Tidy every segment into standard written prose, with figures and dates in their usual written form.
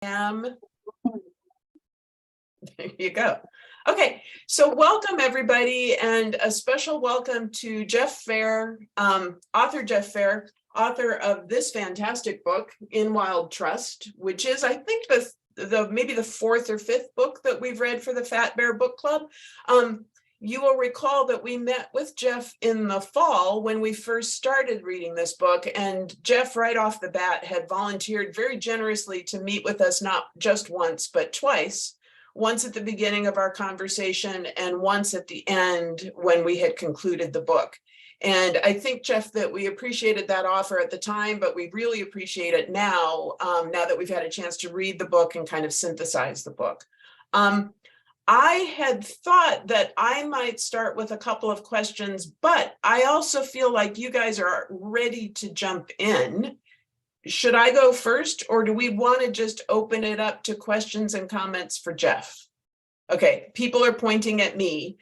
There you go. Okay, so welcome everybody, and a special welcome to Jeff Fair, author Jeff Fair, author of this fantastic book, In Wild Trust, which is, I think, maybe the fourth or fifth book that we've read for the Fat Bear Book Club. You will recall that we met with Jeff in the fall when we first started reading this book, and Jeff right off the bat had volunteered very generously to meet with us not just once, but twice, once at the beginning of our conversation and once at the end when we had concluded the book. And I think, Jeff, that we appreciated that offer at the time, but we really appreciate it now, now that we've had a chance to read the book and kind of synthesize the book. I had thought that I might start with a couple of questions, but I also feel like you guys are ready to jump in. Should I go first, or do we want to just open it up to questions and comments for Jeff? Okay, people are pointing at me.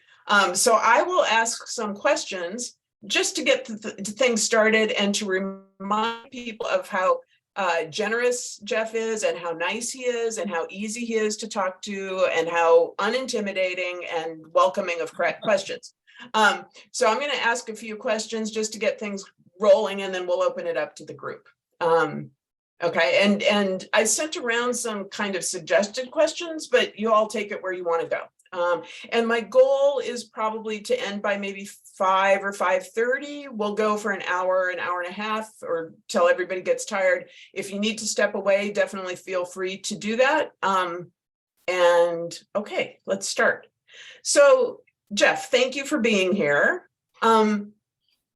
So I will ask some questions just to get things started and to remind people of how generous Jeff is and how nice he is and how easy he is to talk to and how unintimidating and welcoming of correct questions. So I'm going to ask a few questions just to get things rolling, and then we'll open it up to the group. Okay, and I sent around some kind of suggested questions, but you all take it where you want to go. And my goal is probably to end by maybe 5 or 5:30. We'll go for an hour and a half, or till everybody gets tired. If you need to step away, definitely feel free to do that. And okay, let's start. So Jeff, thank you for being here. And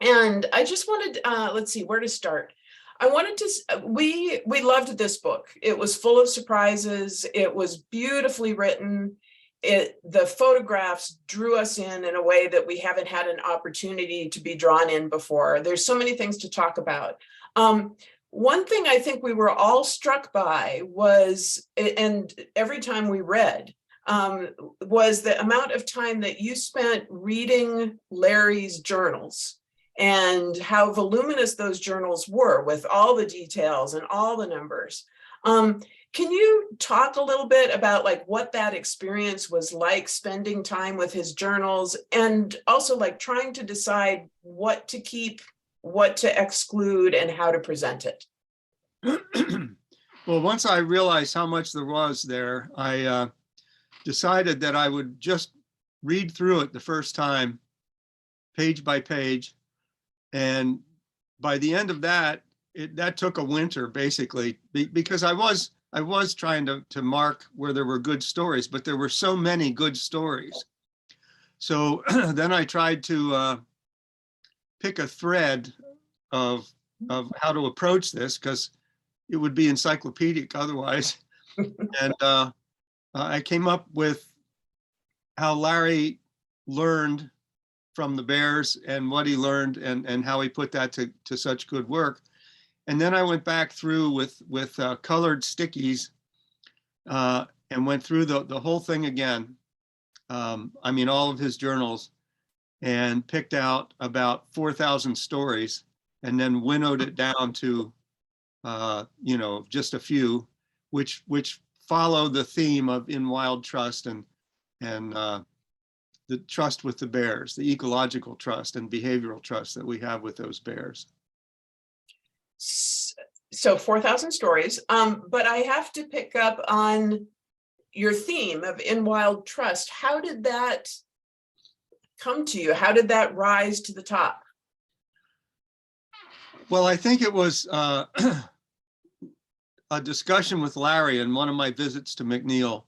I just wanted, let's see where to start. I wanted to, we loved this book. It was full of surprises. It was beautifully written. The photographs drew us in a way that we haven't had an opportunity to be drawn in before. There's so many things to talk about. One thing I think we were all struck by was, and every time we read, was the amount of time that you spent reading Larry's journals and how voluminous those journals were with all the details and all the numbers. Can you talk a little bit about like what that experience was like, spending time with his journals, and also like trying to decide what to keep, what to exclude, and how to present it? Well, once I realized how much there was there, I decided that I would just read through it the first time, page by page. And by the end of that, that took a winter basically, because I was trying to mark where there were good stories, but there were so many good stories. So then I tried to pick a thread of how to approach this, because it would be encyclopedic otherwise. And I came up with how Larry learned from the bears and what he learned and how he put that to such good work. And then I went back through with colored stickies and went through the whole thing again. I mean, all of his journals, and picked out about 4,000 stories, and then winnowed it down to, you know, just a few, which follow the theme of In Wild Trust and the trust with the bears, the ecological trust and behavioral trust that we have with those bears. So 4,000 stories, but I have to pick up on your theme of In Wild Trust. How did that come to you? How did that rise to the top? Well, I think it was a discussion with Larry in one of my visits to McNeil,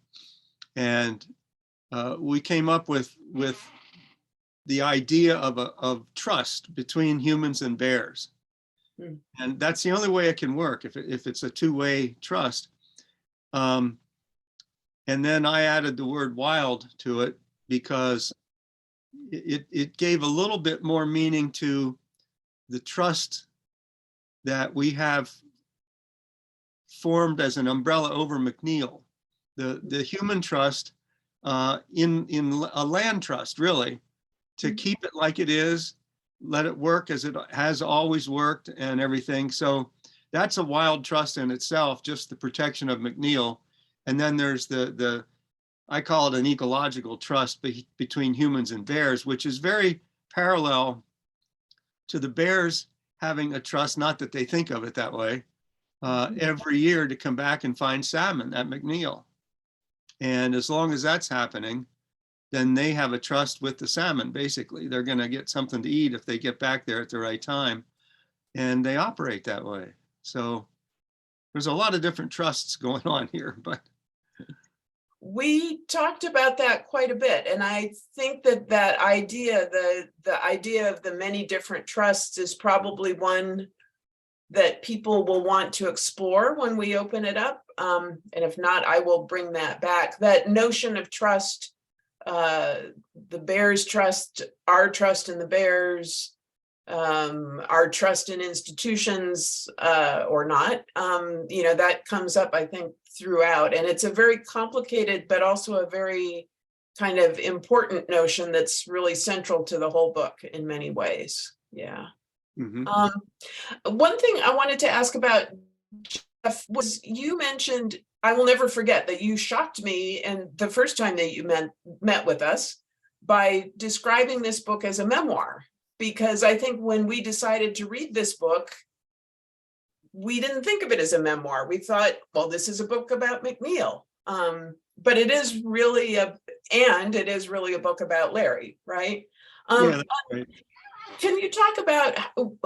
and we came up with the idea of trust between humans and bears. And that's the only way it can work, if it's a two-way trust. And then I added the word wild to it because it gave a little bit more meaning to the trust that we have formed as an umbrella over McNeil. The human trust in a land trust, really, to keep it like it is, let it work as it has always worked and everything. So that's a wild trust in itself, just the protection of McNeil. And then there's the I call it an ecological trust between humans and bears, which is very parallel to the bears having a trust, not that they think of it that way, every year to come back and find salmon at McNeil. And as long as that's happening, then they have a trust with the salmon. Basically, they're going to get something to eat if they get back there at the right time. And they operate that way. So there's a lot of different trusts going on here, but we talked about that quite a bit, and I think that idea, the idea of the many different trusts, is probably one that people will want to explore when we open it up. And if not, I will bring that back. That notion of trust, the bears trust, our trust in the bears, our trust in institutions or not, that comes up, I think, throughout. And it's a very complicated, but also a very kind of important notion that's really central to the whole book in many ways. Yeah. mm-hmm. One thing I wanted to ask about, Jeff, was you mentioned, I will never forget that you shocked me, and the first time that you met with us, by describing this book as a memoir. Because I think when we decided to read this book, we didn't think of it as a memoir. We thought, well, this is a book about McNeil. But it is really a book about Larry, right? Yeah, that's right. Can you talk about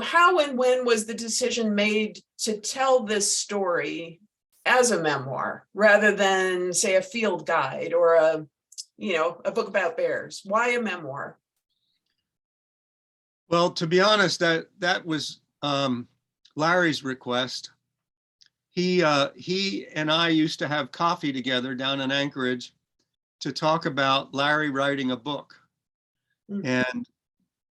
how and when was the decision made to tell this story as a memoir rather than, say, a field guide or a book about bears? Why a memoir? Well, to be honest, that was Larry's request. He and I used to have coffee together down in Anchorage to talk about Larry writing a book. Mm-hmm. And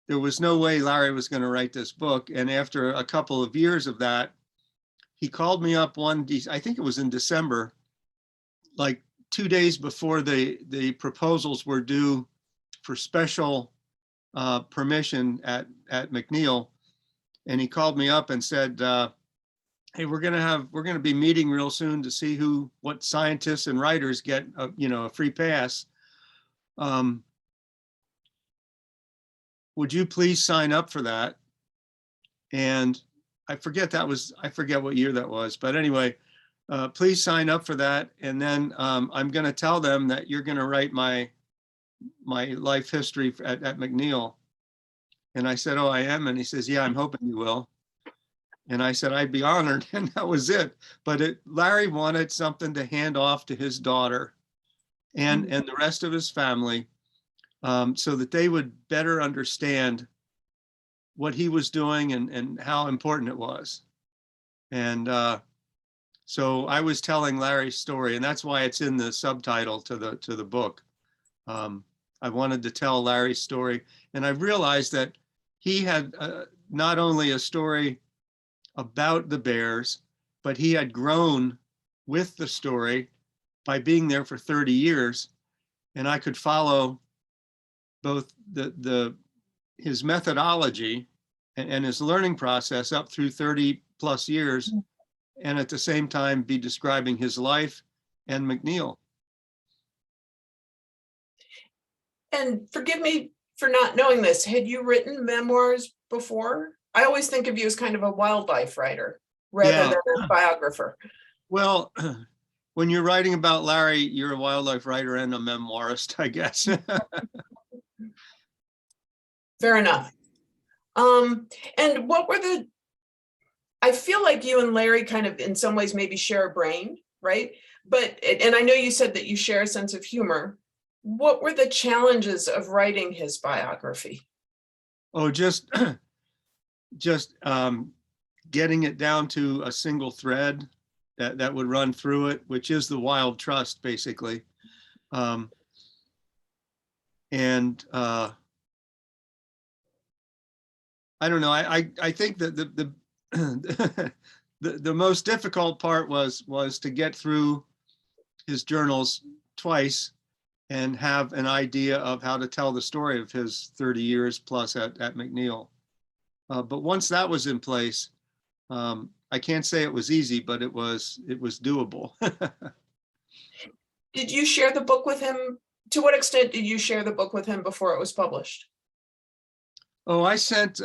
there was no way Larry was going to write this book. And after a couple of years of that, he called me up I think it was in December, like 2 days before the proposals were due for special permission at McNeil. And he called me up and said, hey, we're going to be meeting real soon to see what scientists and writers get a free pass. Would you please sign up for that? And I forget what year that was, but anyway, please sign up for that. And then I'm going to tell them that you're going to write my life history at McNeil. And I said, oh, I am. And he says, yeah, I'm hoping you will. And I said, I'd be honored. And that was it. But Larry wanted something to hand off to his daughter and the rest of his family, so that they would better understand what he was doing and how important it was. And so I was telling Larry's story, and that's why it's in the subtitle to the book. I wanted to tell Larry's story, and I realized that he had not only a story about the bears, but he had grown with the story by being there for 30 years. And I could follow both his methodology and his learning process up through 30 plus years, and at the same time be describing his life and McNeil. And forgive me for not knowing this. Had you written memoirs before? I always think of you as kind of a wildlife writer rather than a biographer. Well, when you're writing about Larry, you're a wildlife writer and a memoirist, I guess. Fair enough. And what were I feel like you and Larry kind of in some ways maybe share a brain, right? And I know you said that you share a sense of humor. What were the challenges of writing his biography? Oh, just getting it down to a single thread that would run through it, which is the wild trust, basically. I don't know. I think that the most difficult part was to get through his journals twice and have an idea of how to tell the story of his 30 years plus at McNeil. But once that was in place, I can't say it was easy, but it was doable. Did you share the book with him? To what extent did you share the book with him before it was published? Oh, I sent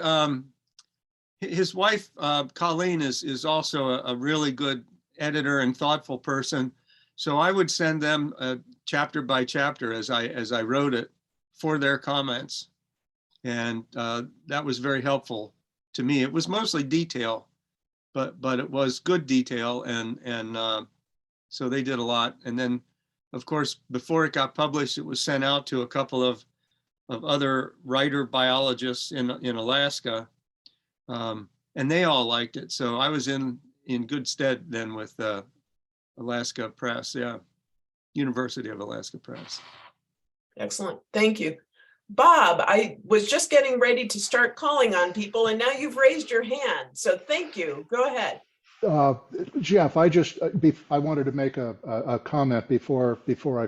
his wife, Colleen, is also a really good editor and thoughtful person. So I would send them chapter by chapter as I wrote it for their comments. And that was very helpful to me. It was mostly detail, but it was good detail. And so they did a lot. And then, of course, before it got published, it was sent out to a couple of other writer biologists in Alaska. And they all liked it. So I was in good stead then with Alaska Press, yeah, University of Alaska Press. Excellent, thank you. Bob, I was just getting ready to start calling on people and now you've raised your hand, so thank you. Go ahead. Jeff, I wanted to make a comment before I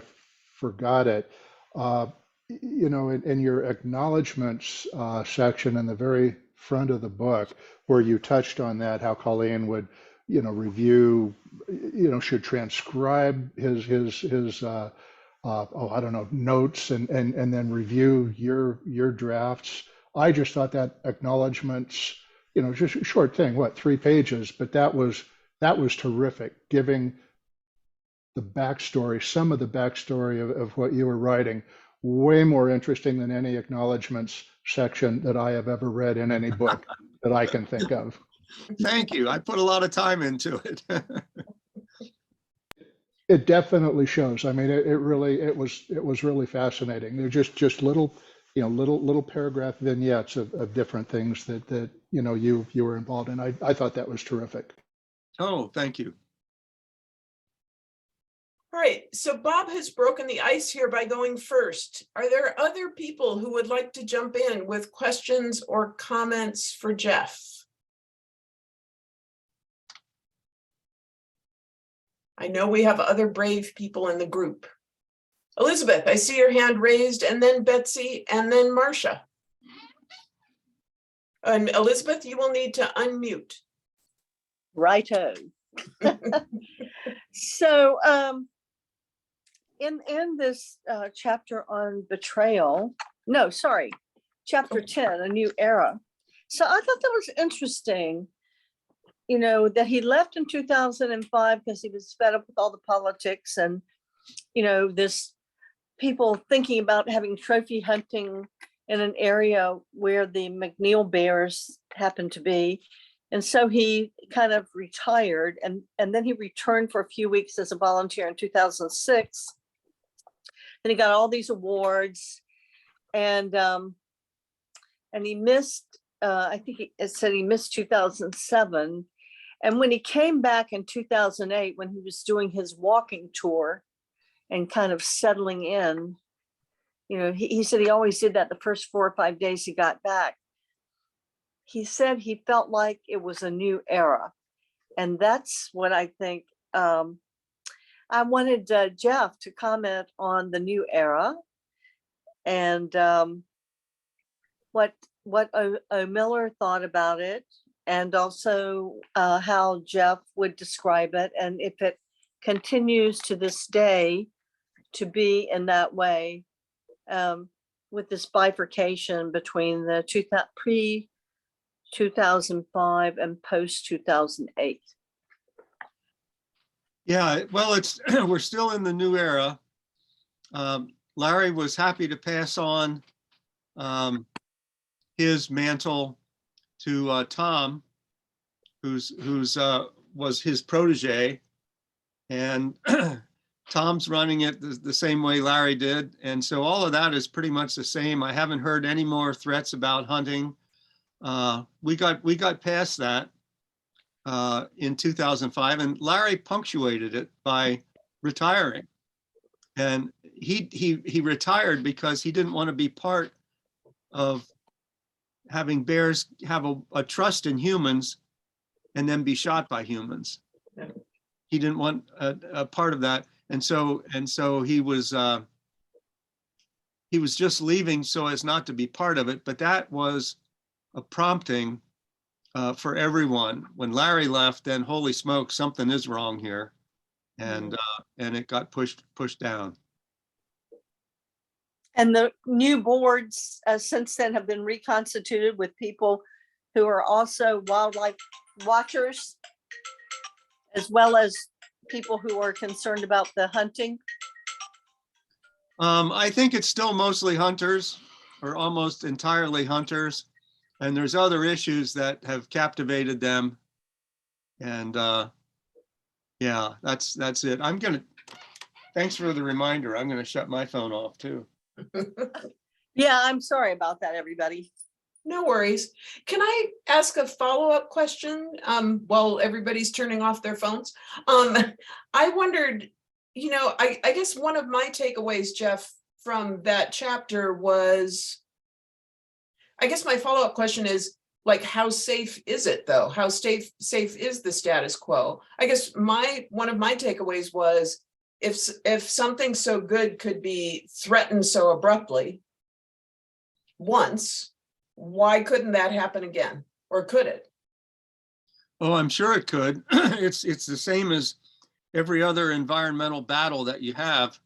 forgot it. You know, in your acknowledgments section in the very front of the book, where you touched on that, how Colleen would, you know, review, you know, should transcribe his I don't know, notes and then review your drafts. I just thought that acknowledgments, you know, just a short thing, what, 3 pages, but that was terrific, giving the backstory, some of the backstory of what you were writing, way more interesting than any acknowledgments section that I have ever read in any book that I can think of. Thank you. I put a lot of time into it. It definitely shows. I mean, it was really fascinating. They're just little, you know, little paragraph vignettes of different things that you know you were involved in. I thought that was terrific. Oh, thank you. All right, so Bob has broken the ice here by going first. Are there other people who would like to jump in with questions or comments for Jeff? I know we have other brave people in the group. Elizabeth, I see your hand raised, and then Betsy, and then Marcia. And Elizabeth, you will need to unmute. Righto. So in this chapter on betrayal, no, sorry, chapter 10, A New Era. So I thought that was interesting, you know, that he left in 2005 because he was fed up with all the politics and, you know, this people thinking about having trophy hunting in an area where the McNeil bears happen to be. And so he kind of retired and then he returned for a few weeks as a volunteer in 2006. And he got all these awards and he missed, I think it said he missed 2007. And when he came back in 2008, when he was doing his walking tour and kind of settling in, you know, he said he always did that the first 4 or 5 days he got back. He said he felt like it was a new era. And that's what I think. I wanted Jeff to comment on the new era and what Aumiller thought about it, and also how Jeff would describe it, and if it continues to this day to be in that way, with this bifurcation between the pre-2005 and post-2008. Yeah, well, we're still in the new era. Larry was happy to pass on his mantle to Tom, who's was his protege, and Tom's running it the same way Larry did, and so all of that is pretty much the same. I haven't heard any more threats about hunting. We got past that in 2005, and Larry punctuated it by retiring. And he retired because he didn't want to be part of having bears have a trust in humans and then be shot by humans. He didn't want a part of that, and so he was just leaving so as not to be part of it. But that was a prompting for everyone. When Larry left, then holy smoke, something is wrong here. And it got pushed down. And the new boards since then have been reconstituted with people who are also wildlife watchers, as well as people who are concerned about the hunting. I think it's still mostly hunters, or almost entirely hunters. And there's other issues that have captivated them. And yeah, that's it. Thanks for the reminder. I'm gonna shut my phone off too. Yeah, I'm sorry about that, everybody. No worries. Can I ask a follow-up question while everybody's turning off their phones? I wondered, I guess one of my takeaways, Jeff, from that chapter was, I guess my follow-up question is, like, how safe is it though? How safe is the status quo? I guess one of my takeaways was, if something so good could be threatened so abruptly once, why couldn't that happen again? Or could it? Oh, I'm sure it could. It's the same as every other environmental battle that you have.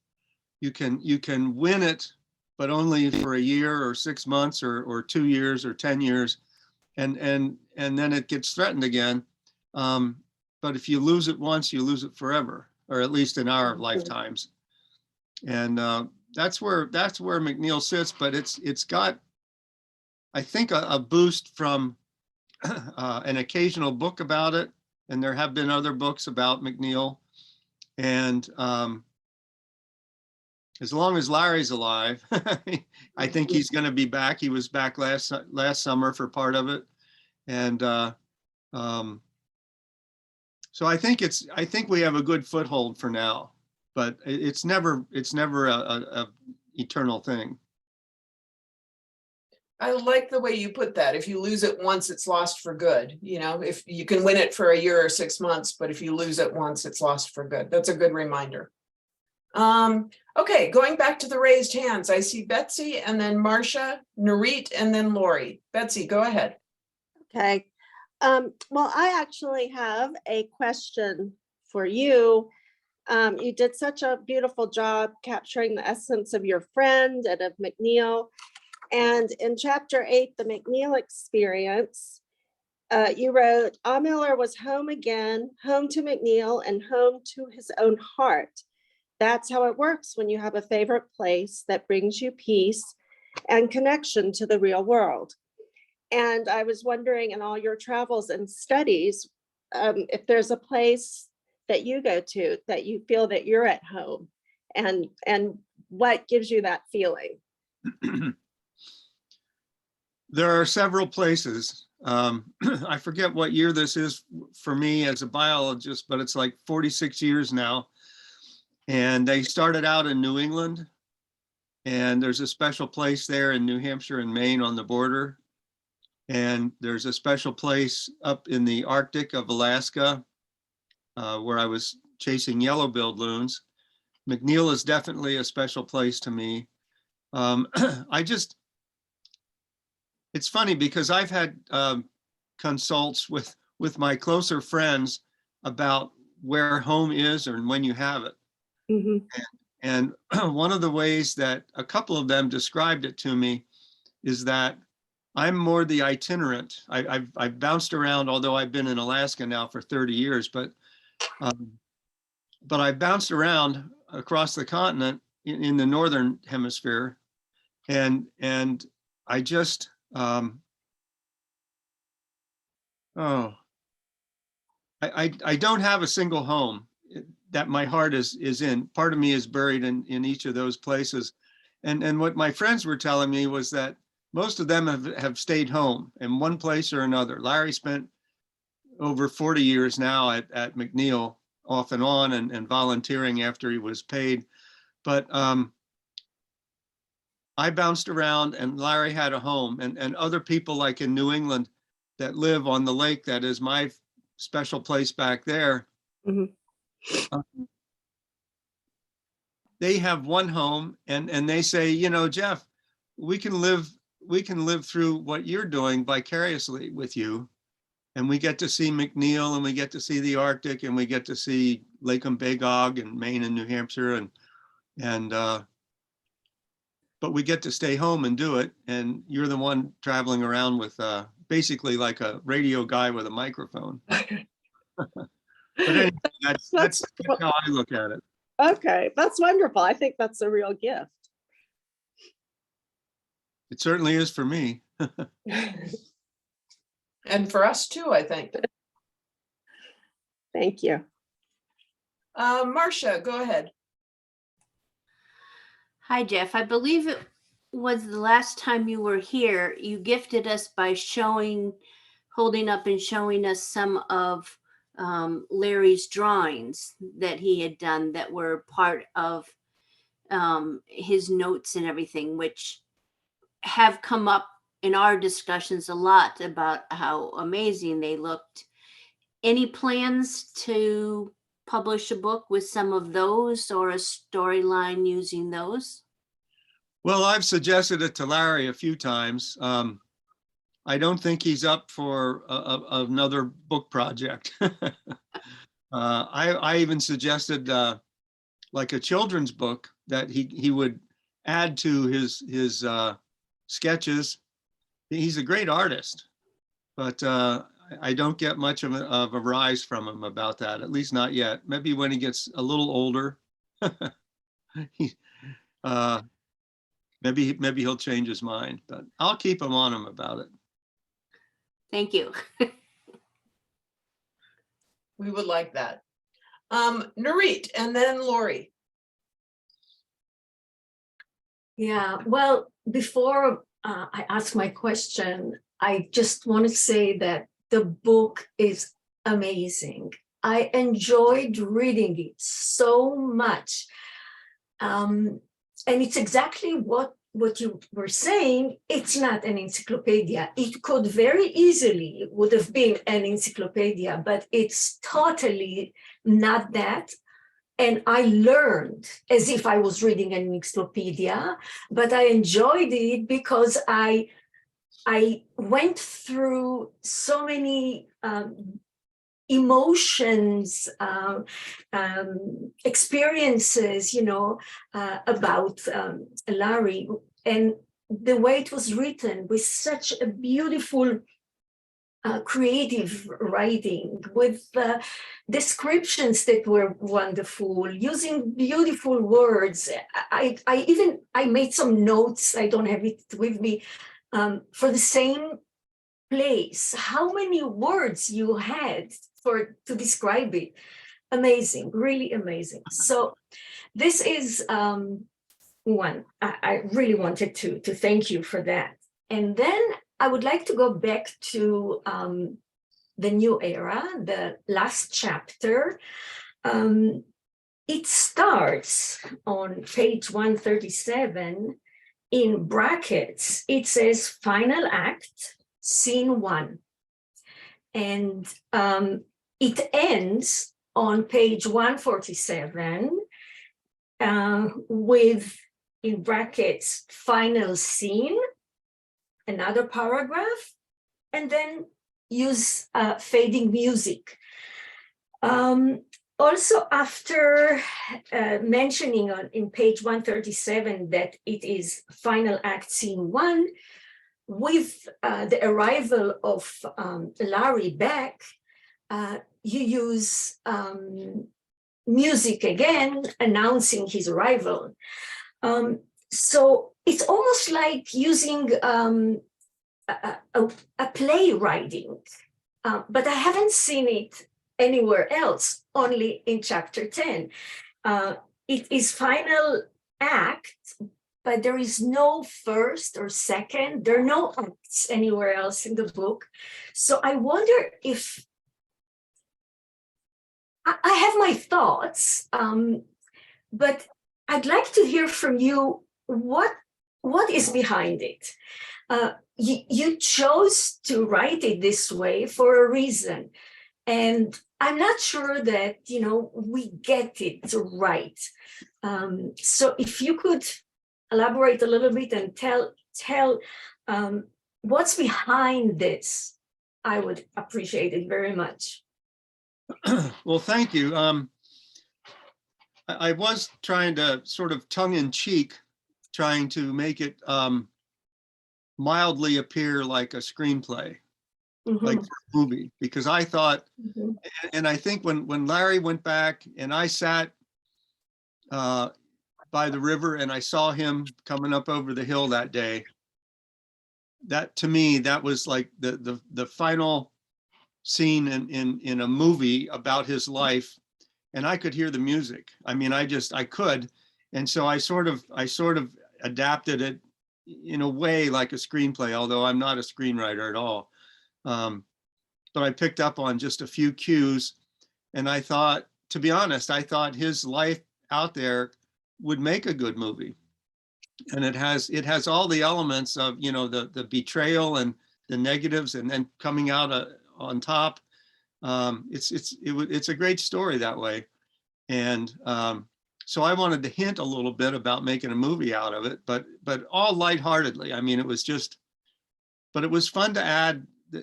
You can win it, but only for a year or 6 months or 2 years or 10 years. And then it gets threatened again. But if you lose it once, you lose it forever, or at least in our lifetimes. And that's where McNeil sits, but it's got, I think, a boost from an occasional book about it. And there have been other books about McNeil. And as long as Larry's alive, I think he's going to be back. He was back last summer for part of it. And so I think we have a good foothold for now, but it's never a eternal thing. I like the way you put that. If you lose it once, it's lost for good. If you can win it for a year or 6 months, but if you lose it once, it's lost for good. That's a good reminder. Okay, going back to the raised hands, I see Betsy and then Marcia, Narit, and then Lori. Betsy, go ahead. Okay. Well, I actually have a question for you. You did such a beautiful job capturing the essence of your friend and of McNeil. And in chapter 8, the McNeil experience, you wrote, Aumiller was home again, home to McNeil and home to his own heart. That's how it works when you have a favorite place that brings you peace and connection to the real world. And I was wondering, in all your travels and studies, if there's a place that you go to that you feel that you're at home, and what gives you that feeling? There are several places. I forget what year this is for me as a biologist, but it's like 46 years now. And they started out in New England, and there's a special place there in New Hampshire and Maine on the border. And there's a special place up in the Arctic of Alaska, where I was chasing yellow-billed loons. McNeil is definitely a special place to me. It's funny because I've had consults with my closer friends about where home is and when you have it. Mm-hmm. And one of the ways that a couple of them described it to me is that I'm more the itinerant. I've bounced around, although I've been in Alaska now for 30 years, but I've bounced around across the continent in the northern hemisphere, and I just I don't have a single home that my heart is in. Part of me is buried in each of those places, and what my friends were telling me was that most of them have stayed home in one place or another. Larry spent over 40 years now at McNeil, off and on, and volunteering after he was paid. But I bounced around, and Larry had a home, and other people like in New England that live on the lake that is my special place back there. Mm-hmm. They have one home, and they say, Jeff, we can live through what you're doing vicariously with you. And we get to see McNeil, and we get to see the Arctic, and we get to see Lake Bagog and Maine and New Hampshire, but we get to stay home and do it. And you're the one traveling around with basically like a radio guy with a microphone. But anyway, that's how I look at it. Okay, that's wonderful. I think that's a real gift. It certainly is for me. And for us too, I think. Thank you. Marcia, go ahead. Hi, Jeff. I believe it was the last time you were here, you gifted us by holding up and showing us some of Larry's drawings that he had done that were part of his notes and everything, which have come up in our discussions a lot about how amazing they looked. Any plans to publish a book with some of those or a storyline using those? Well, I've suggested it to Larry a few times. I don't think he's up for another book project. I even suggested like a children's book that he would add to his sketches. He's a great artist, but I don't get much of a rise from him about that, at least not yet. Maybe when he gets a little older, maybe he'll change his mind, but I'll keep him on him about it. Thank you. We would like that. Narit, and then Lori. Yeah, well, before I ask my question, I just want to say that the book is amazing. I enjoyed reading it so much. And it's exactly what you were saying. It's not an encyclopedia. It could very easily would have been an encyclopedia, but it's totally not that. And I learned as if I was reading an encyclopedia, but I enjoyed it because I went through so many emotions, experiences, about Larry, and the way it was written with such a beautiful creative writing, with descriptions that were wonderful, using beautiful words. I made some notes, I don't have it with me, for the same place, how many words you had to describe it. Amazing, really amazing. So this is one. I really wanted to thank you for that. And then I would like to go back to the new era, the last chapter. It starts on page 137 in brackets. It says final act, scene 1. And it ends on page 147 with, in brackets, final scene, another paragraph, and then use fading music. Also, after mentioning in page 137 that it is final act scene 1, with the arrival of Larry back, you use music again, announcing his arrival. So it's almost like using a play writing, but I haven't seen it anywhere else, only in chapter 10. It is final act, but there is no first or second. There are no acts anywhere else in the book. So I wonder if, I have my thoughts, but I'd like to hear from you what is behind it. You chose to write it this way for a reason. And I'm not sure that, we get it right. So if you could elaborate a little bit and tell what's behind this I would appreciate it very much. Well, thank you. I was trying to sort of tongue in cheek, trying to make it mildly appear like a screenplay, like Mhm, a movie, because I thought, mhm. and I think when Larry went back and I sat by the river and I saw him coming up over the hill that day, that to me, that was like the final scene in a movie about his life, and I could hear the music. I mean, I could. And so I sort of adapted it in a way like a screenplay, although I'm not a screenwriter at all. But I picked up on just a few cues, and I thought, to be honest, I thought his life out there would make a good movie. And it has all the elements of, you know, the betrayal and the negatives, and then coming out on top. It's a great story that way. And so I wanted to hint a little bit about making a movie out of it, but all lightheartedly. I mean, it was just, but it was fun to add the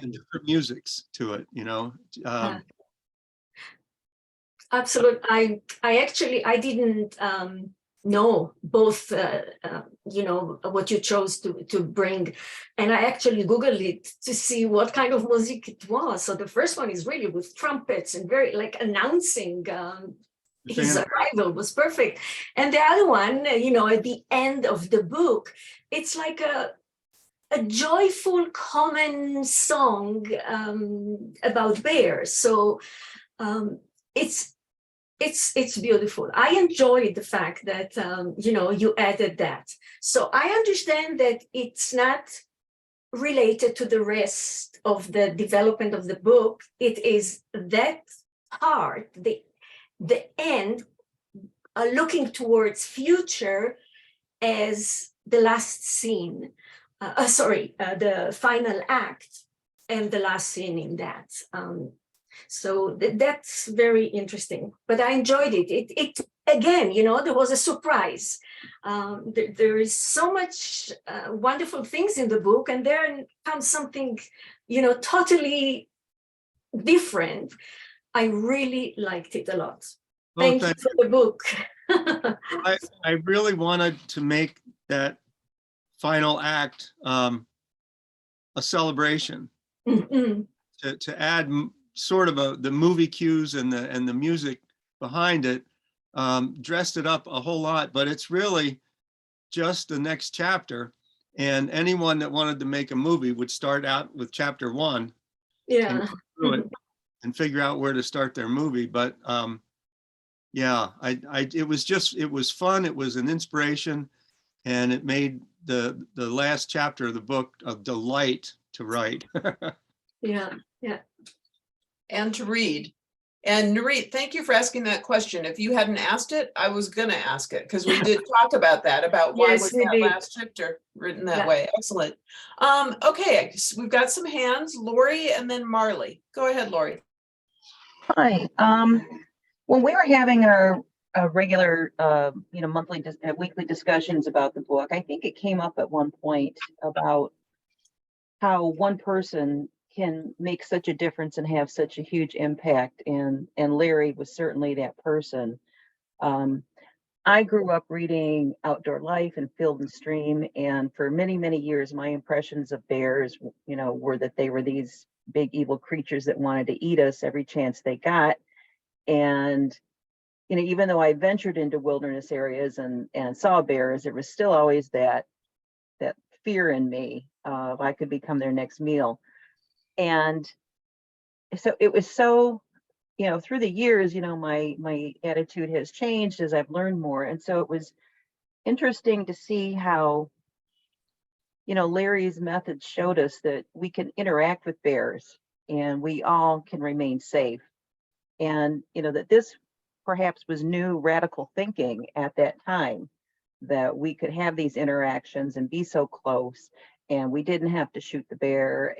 different musics to it, you know. Absolutely. I didn't know both, you know, what you chose to bring. And I actually Googled it to see what kind of music it was. So the first one is really with trumpets and very like announcing his arrival was perfect. And the other one, you know, at the end of the book, it's like a joyful common song about bears. So it's beautiful. I enjoyed the fact that you know, you added that. So I understand that it's not related to the rest of the development of the book. It is that part, the end, looking towards future as the last scene. The final act and the last scene in that. So that's very interesting, but I enjoyed it. It again, you know, there was a surprise. There is so much wonderful things in the book, and there comes something, you know, totally different. I really liked it a lot. Thank you for the book. I really wanted to make that final act a celebration, to add sort of the movie cues and the music behind it, dressed it up a whole lot, but it's really just the next chapter. And anyone that wanted to make a movie would start out with chapter 1, yeah, and go through it and figure out where to start their movie. But yeah, it was fun. It was an inspiration, and it made the last chapter of the book a delight to write. yeah. And to read. And Nurit, thank you for asking that question. If you hadn't asked it, I was gonna ask it, because we did talk about that, about why Yes, was we that did. last chapter written that Yeah. way. Excellent. Okay, we've got some hands, Lori and then Marley. Go ahead, Lori. Hi. When we were having our regular, you know, monthly, weekly discussions about the book, I think it came up at one point about how one person can make such a difference and have such a huge impact. And Larry was certainly that person. I grew up reading Outdoor Life and Field and Stream, and for many, many years, my impressions of bears, you know, were that they were these big evil creatures that wanted to eat us every chance they got. And you know, even though I ventured into wilderness areas and saw bears, there was still always that fear in me of I could become their next meal. And so it was so, you know, through the years, you know, my attitude has changed as I've learned more. And so it was interesting to see how, you know, Larry's methods showed us that we can interact with bears and we all can remain safe. And, you know, that this perhaps was new radical thinking at that time, that we could have these interactions and be so close, and we didn't have to shoot the bear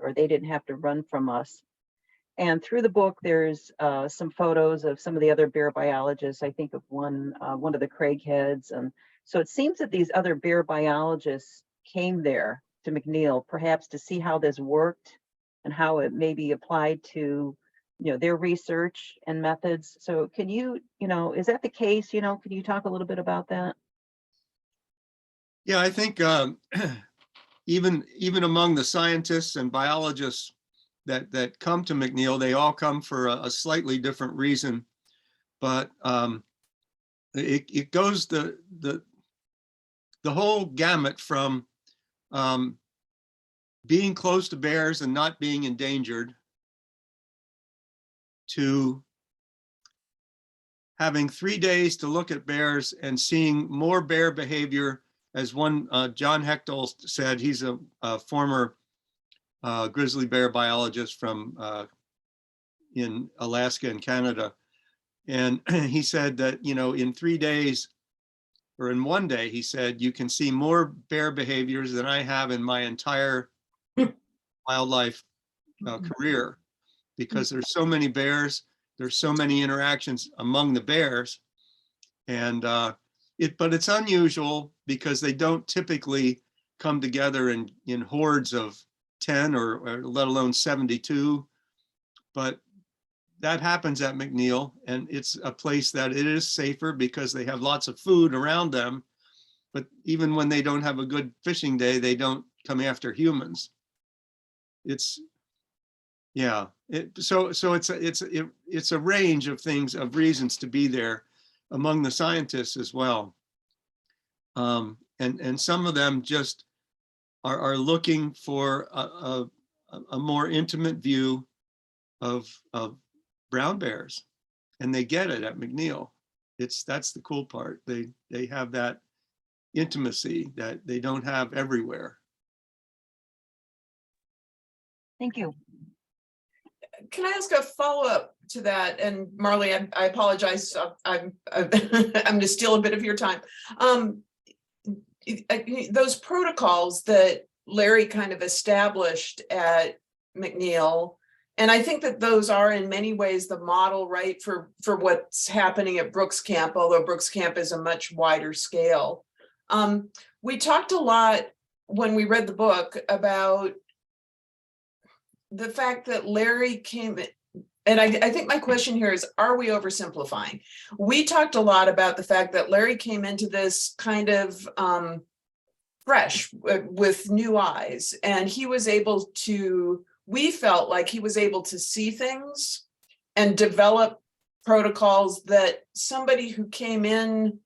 or they didn't have to run from us. And through the book, there's some photos of some of the other bear biologists. I think of one of the Craigheads. And so it seems that these other bear biologists came there to McNeil, perhaps to see how this worked and how it may be applied to, their research and methods. So can you, is that the case? Can you talk a little bit about that? Yeah, I think even among the scientists and biologists that come to McNeil, they all come for a slightly different reason, but it goes the whole gamut from being close to bears and not being endangered to having 3 days to look at bears and seeing more bear behavior. As one John Hechtel said, he's a former grizzly bear biologist from in Alaska and Canada. And he said that, in 3 days or in 1 day, he said, you can see more bear behaviors than I have in my entire wildlife career, because there's so many bears, there's so many interactions among the bears. And but it's unusual because they don't typically come together in hordes of 10 or let alone 72. But that happens at McNeil, and it's a place that it is safer because they have lots of food around them. But even when they don't have a good fishing day, they don't come after humans. So it's a range of things, of reasons to be there among the scientists as well. And some of them just are looking for a more intimate view of brown bears, and they get it at McNeil. That's the cool part. They have that intimacy that they don't have everywhere. Thank you. Can I ask a follow-up to that? And Marley, I apologize. I'm going to steal a bit of your time. Those protocols that Larry kind of established at McNeil, and I think that those are in many ways the model, right, for what's happening at Brooks Camp, although Brooks Camp is a much wider scale. We talked a lot when we read the book about the fact that Larry came, and I think my question here is, are we oversimplifying? We talked a lot about the fact that Larry came into this kind of fresh with new eyes, and he was able to, we felt like he was able to see things and develop protocols that somebody who came in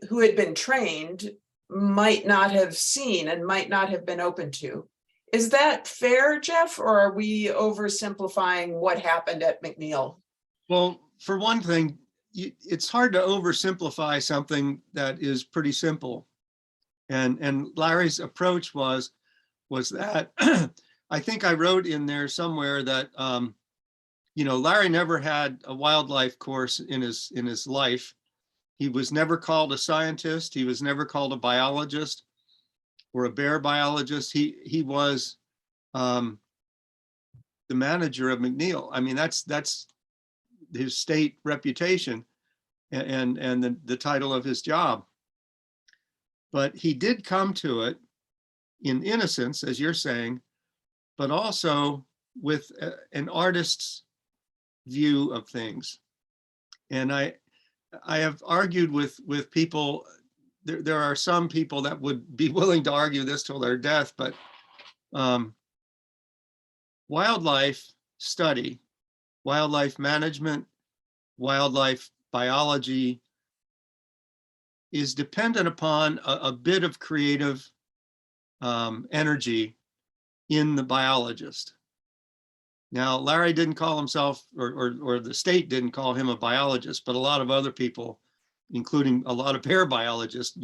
who had been trained might not have seen and might not have been open to. Is that fair, Jeff, or are we oversimplifying what happened at McNeil? Well, for one thing, it's hard to oversimplify something that is pretty simple. And Larry's approach was that I think I wrote in there somewhere that Larry never had a wildlife course in his life. He was never called a scientist. He was never called a biologist or a bear biologist. He was the manager of McNeil. I mean, that's his state reputation and the title of his job. But he did come to it in innocence, as you're saying, but also with an artist's view of things. And I have argued with people. There are some people that would be willing to argue this till their death, but wildlife study, wildlife management, wildlife biology is dependent upon a bit of creative energy in the biologist. Now, Larry didn't call himself, or the state didn't call him a biologist, but a lot of other people, including a lot of bear biologists,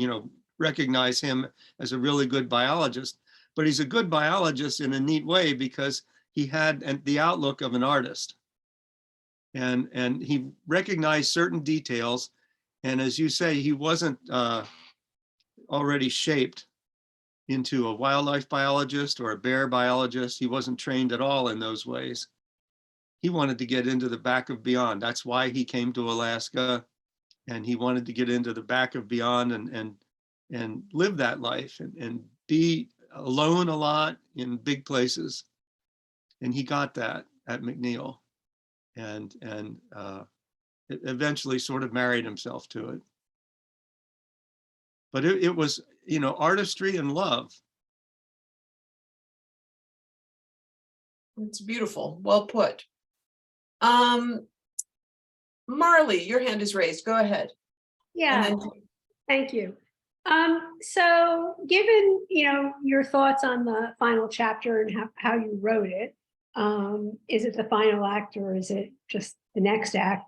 recognize him as a really good biologist. But he's a good biologist in a neat way because he had the outlook of an artist. And he recognized certain details. And as you say, he wasn't already shaped into a wildlife biologist or a bear biologist. He wasn't trained at all in those ways. He wanted to get into the back of beyond. That's why he came to Alaska, and he wanted to get into the back of beyond and live that life and be alone a lot in big places. And he got that at McNeil, and eventually sort of married himself to it. But it was, you know, artistry and love. It's beautiful. Well put. Marley, your hand is raised. Go ahead. Yeah, And then thank you. So given, your thoughts on the final chapter and how you wrote it, is it the final act or is it just the next act?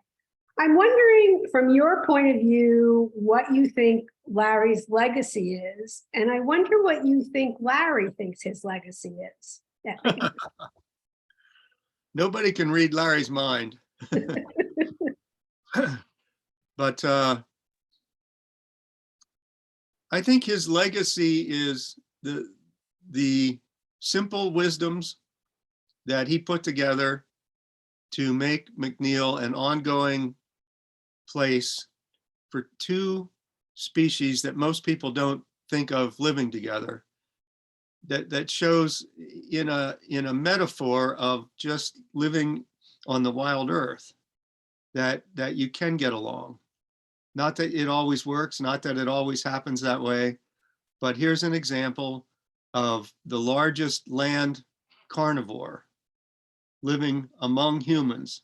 I'm wondering from your point of view, what you think Larry's legacy is. And I wonder what you think Larry thinks his legacy is. Yeah. Nobody can read Larry's mind. But I think his legacy is the simple wisdoms that he put together to make McNeil an ongoing place for two species that most people don't think of living together. That shows in a metaphor of just living on the wild earth, that you can get along. Not that it always works, not that it always happens that way, but here's an example of the largest land carnivore living among humans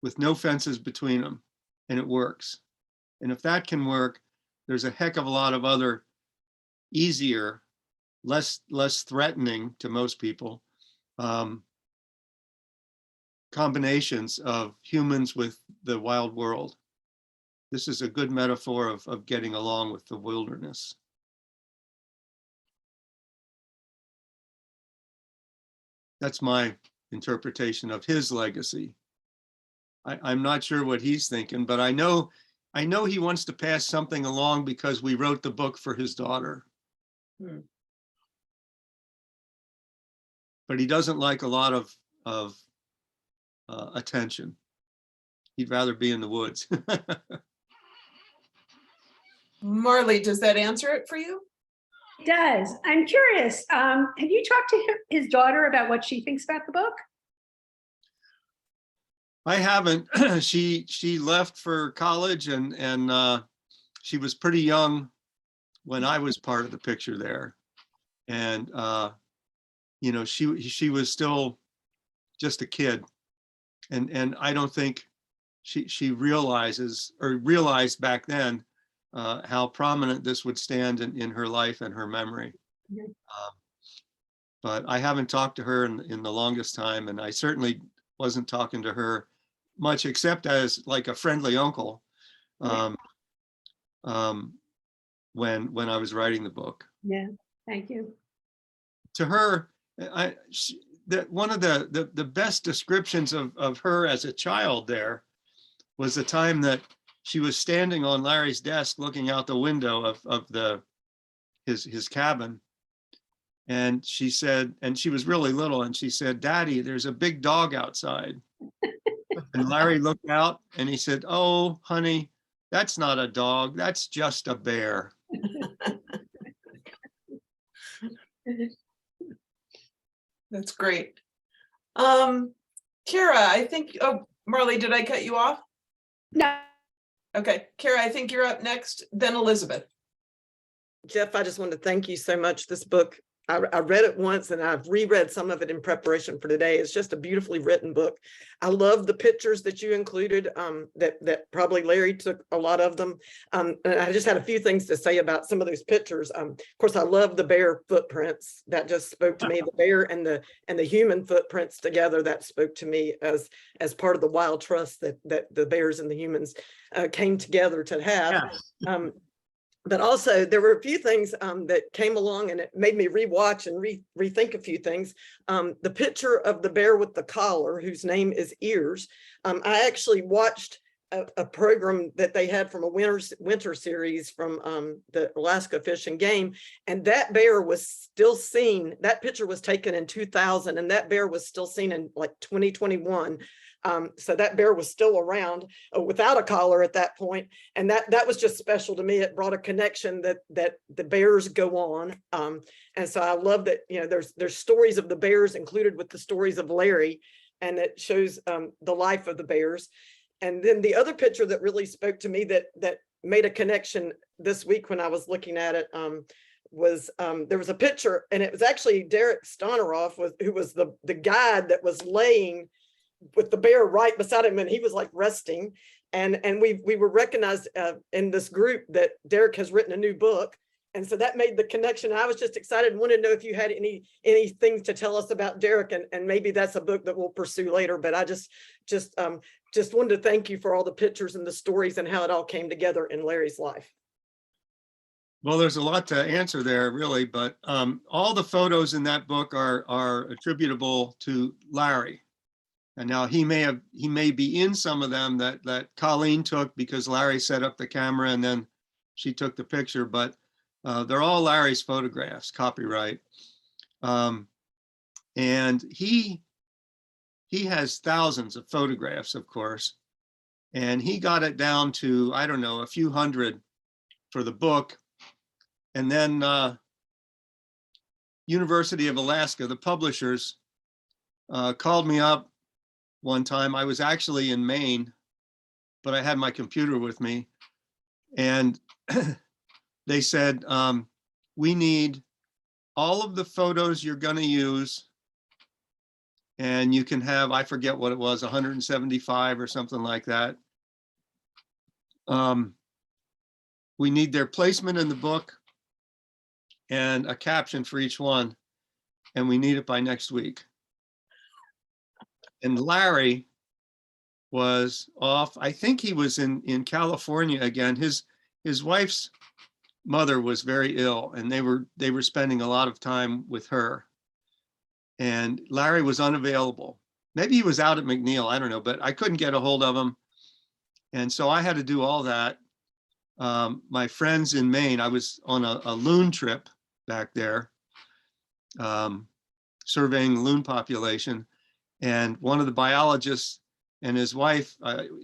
with no fences between them, and it works. And if that can work, there's a heck of a lot of other easier, less threatening to most people, combinations of humans with the wild world. This is a good metaphor of getting along with the wilderness. That's my interpretation of his legacy. I'm not sure what he's thinking, but I know he wants to pass something along because we wrote the book for his daughter. But he doesn't like a lot of attention. He'd rather be in the woods. Marley, does that answer it for you? It does. I'm curious. Have you talked to his daughter about what she thinks about the book? I haven't. She left for college and she was pretty young when I was part of the picture there. And she was still just a kid. And I don't think she realized back then how prominent this would stand in her life and her memory. But I haven't talked to her in the longest time, and I certainly wasn't talking to her much except as like a friendly uncle when I was writing the book. Yeah, thank you. To her, one of the best descriptions of her as a child there was the time that she was standing on Larry's desk looking out the window of his cabin. And she said, and she was really little, and she said, "Daddy, there's a big dog outside." And Larry looked out and he said, "Oh, honey, that's not a dog, that's just a bear." That's great. Kara, I think, oh, Marley, did I cut you off? No. Okay, Kara, I think you're up next, then Elizabeth. Jeff, I just wanted to thank you so much. This book, I read it once and I've reread some of it in preparation for today. It's just a beautifully written book. I love the pictures that you included, that probably Larry took a lot of them. And I just had a few things to say about some of those pictures. Of course, I love the bear footprints. That just spoke to me. The bear and the human footprints together, that spoke to me as part of the wild trust that the bears and the humans came together to have. Yes. But also there were a few things that came along and it made me rewatch and rethink a few things. The picture of the bear with the collar, whose name is Ears. I actually watched a program that they had from a winter series from the Alaska Fish and Game, and that bear was still seen. That picture was taken in 2000, and that bear was still seen in like 2021. So that bear was still around without a collar at that point. And that was just special to me. It brought a connection that the bears go on. And so I love that, there's stories of the bears included with the stories of Larry, and it shows the life of the bears. And then the other picture that really spoke to me that made a connection this week when I was looking at it was there was a picture, and it was actually Derek Stoneroff, who was the guide that was laying with the bear right beside him, and he was like resting. And we were recognized in this group that Derek has written a new book. And so that made the connection. I was just excited and wanted to know if you had anything to tell us about Derek, and maybe that's a book that we'll pursue later. But I just wanted to thank you for all the pictures and the stories and how it all came together in Larry's life. Well, there's a lot to answer there, really, but all the photos in that book are attributable to Larry. And now he may be in some of them that Colleen took because Larry set up the camera and then she took the picture, but they're all Larry's photographs, copyright. And he has thousands of photographs, of course, and he got it down to, I don't know, a few hundred for the book. And then University of Alaska, the publishers, called me up one time. I was actually in Maine, but I had my computer with me. And they said, we need all of the photos you're going to use. And you can have, I forget what it was, 175 or something like that. We need their placement in the book and a caption for each one. And we need it by next week. And Larry was off. I think he was in California again. His wife's mother was very ill, and they were spending a lot of time with her. And Larry was unavailable. Maybe he was out at McNeil, I don't know, but I couldn't get a hold of him. And so I had to do all that. My friends in Maine, I was on a loon trip back there, surveying the loon population. And one of the biologists and his wife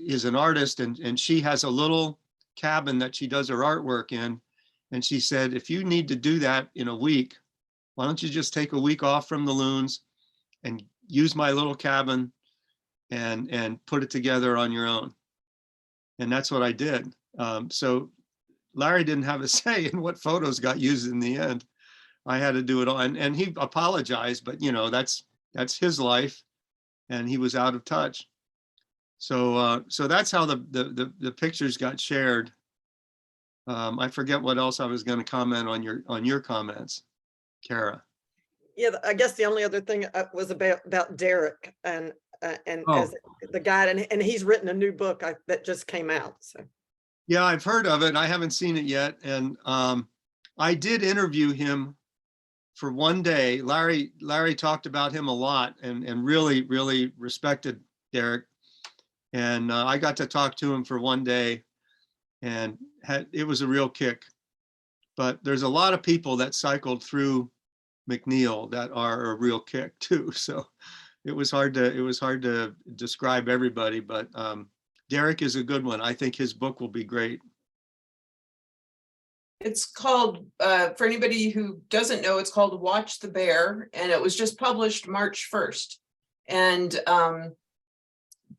is an artist, and she has a little cabin that she does her artwork in. And she said, if you need to do that in a week, why don't you just take a week off from the loons and use my little cabin and put it together on your own? And that's what I did. So Larry didn't have a say in what photos got used in the end. I had to do it all. And he apologized, but that's his life. And he was out of touch. So that's how the pictures got shared. I forget what else I was going to comment on your comments, Kara. Yeah, I guess the only other thing was about Derek and as the guide, and he's written a new book that just came out. So yeah, I've heard of it. I haven't seen it yet, and I did interview him for one day. Larry talked about him a lot and really respected Derek, and I got to talk to him for one day, and it was a real kick. But there's a lot of people that cycled through McNeil that are a real kick too. So it was hard to describe everybody, but Derek is a good one. I think his book will be great. It's called, for anybody who doesn't know, it's called Watch the Bear, and it was just published March 1st. And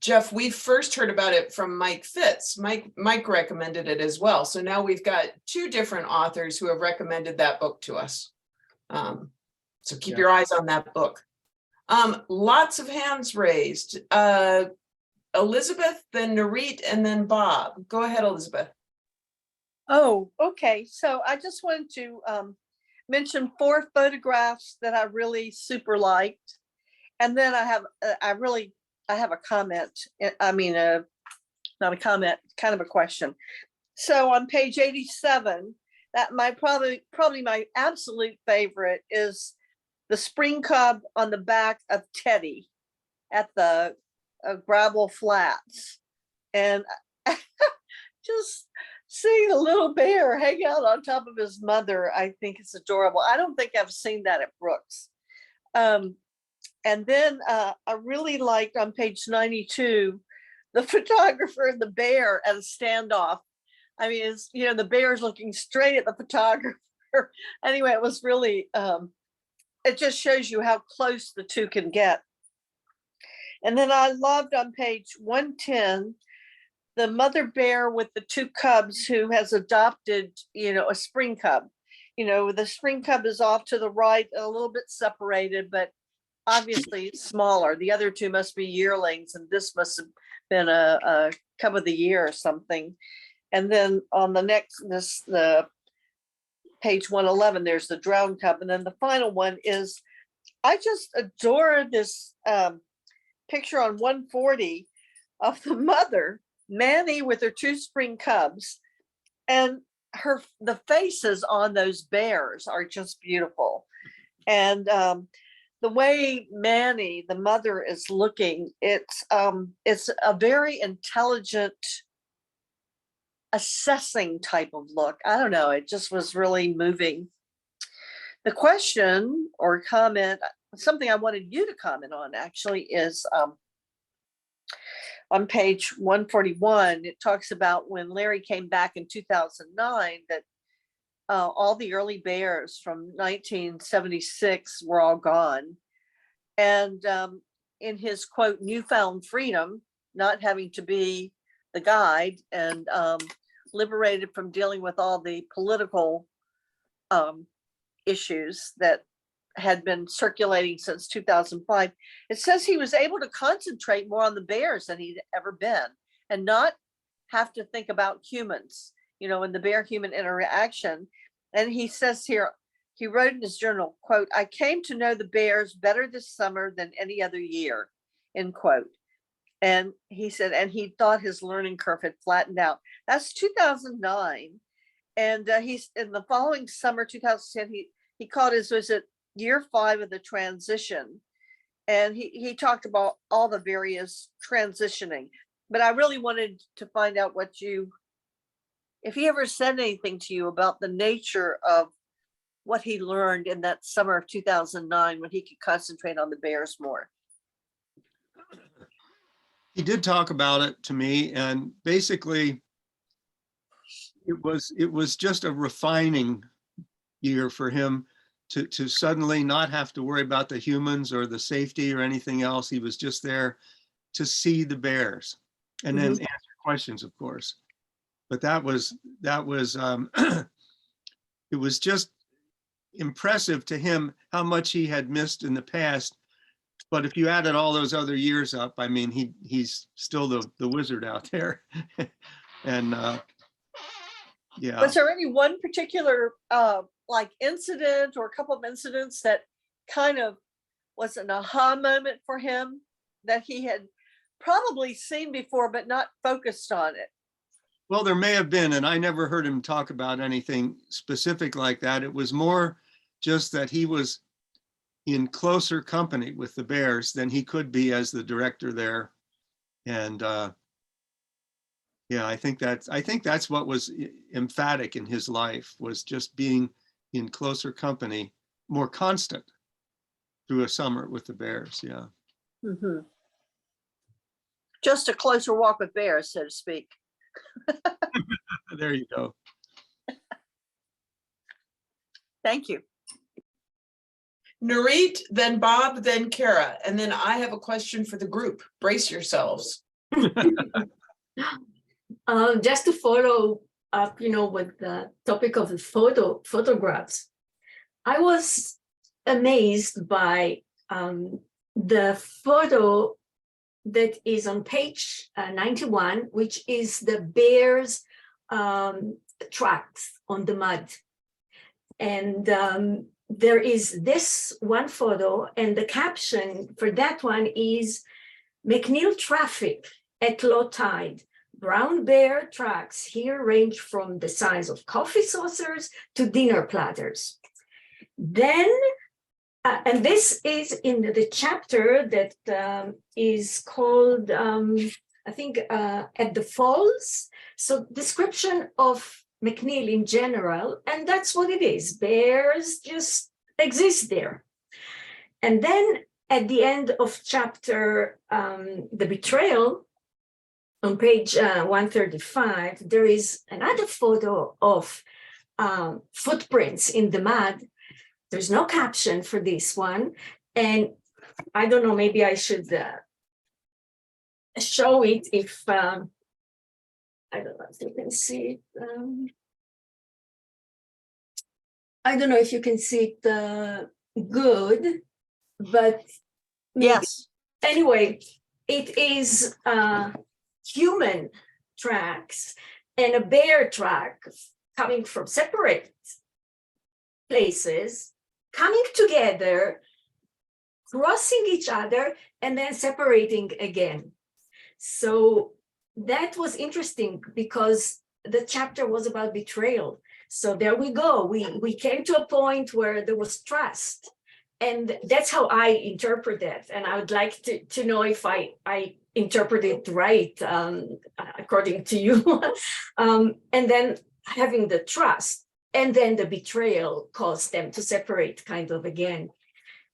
Jeff, we first heard about it from Mike Fitz. Mike recommended it as well. So now we've got two different authors who have recommended that book to us. So keep your eyes on that book. Lots of hands raised. Elizabeth, then Narit, and then Bob. Go ahead, Elizabeth. Oh, okay. So I just wanted to mention 4 photographs that I really super liked. And then I have a comment. I mean, not a comment, kind of a question. So on page 87, that probably my absolute favorite is the spring cub on the back of Teddy at the gravel flats. And just seeing a little bear hang out on top of his mother, I think it's adorable. I don't think I've seen that at Brooks. And And then I really liked on page 92, the photographer and the bear at a standoff. I mean, it's, you know, the bear's looking straight at the photographer. Anyway, it was really, it just shows you how close the two can get. And then I loved on page 110, the mother bear with the two cubs who has adopted, you know, a spring cub. You know, the spring cub is off to the right, a little bit separated, but obviously smaller. The other two must be yearlings, and this must have been a cub of the year or something. And then on the next, the page 111, there's the drowned cub. And then the final one is, I just adore this picture on 140 of the mother, Manny, with her two spring cubs, and the faces on those bears are just beautiful. And the way Manny, the mother, is looking, it's a very intelligent, assessing type of look. I don't know, it just was really moving. The question or comment, something I wanted you to comment on actually, is on page 141, it talks about when Larry came back in 2009, that all the early bears from 1976 were all gone. And in his quote, newfound freedom, not having to be the guide, and liberated from dealing with all the political issues that had been circulating since 2005. It says he was able to concentrate more on the bears than he'd ever been, and not have to think about humans, you know, in the bear-human interaction. And he says here, he wrote in his journal, quote, "I came to know the bears better this summer than any other year," end quote. And he said, and he thought his learning curve had flattened out. That's 2009. And he's in the following summer, 2010, he called his visit year 5 of the transition. And he talked about all the various transitioning. But I really wanted to find out if he ever said anything to you about the nature of what he learned in that summer of 2009, when he could concentrate on the bears more. He did talk about it to me, and basically it was just a refining year for him to suddenly not have to worry about the humans or the safety or anything else. He was just there to see the bears and then answer questions, of course. But that was it was just impressive to him how much he had missed in the past. But if you added all those other years up, I mean, he's still the wizard out there. And yeah. Was there any one particular like incident or a couple of incidents that kind of was an aha moment for him that he had probably seen before but not focused on it? Well, there may have been, and I never heard him talk about anything specific like that. It was more just that he was in closer company with the bears than he could be as the director there. And yeah, I think that's what was emphatic in his life, was just being in closer company, more constant through a summer with the bears. Yeah. Mm-hmm. Just a closer walk with bears, so to speak. There you go. Thank you. Nurit, then Bob, then Kara, and then I have a question for the group. Brace yourselves. Just to follow up, you know, with the topic of the photographs, I was amazed by the photo that is on page 91, which is the bears' tracks on the mud. And there is this one photo, and the caption for that one is McNeil traffic at low tide. Brown bear tracks here range from the size of coffee saucers to dinner platters. Then, and this is in the chapter that is called, I think, At the Falls. So description of McNeil in general, and that's what it is. Bears just exist there. And then at the end of chapter, The Betrayal, on page 135, there is another photo of footprints in the mud. There's no caption for this one. And I don't know, maybe I should show it if, I don't know if you can see it. I don't know if you can see it good, but maybe. Yes. Anyway, it is human tracks and a bear track coming from separate places, coming together, crossing each other, and then separating again. So that was interesting because the chapter was about betrayal. So there we go. We came to a point where there was trust. And that's how I interpret it. And I would like to know if I interpret it right, according to you. And then having the trust, and then the betrayal caused them to separate kind of again.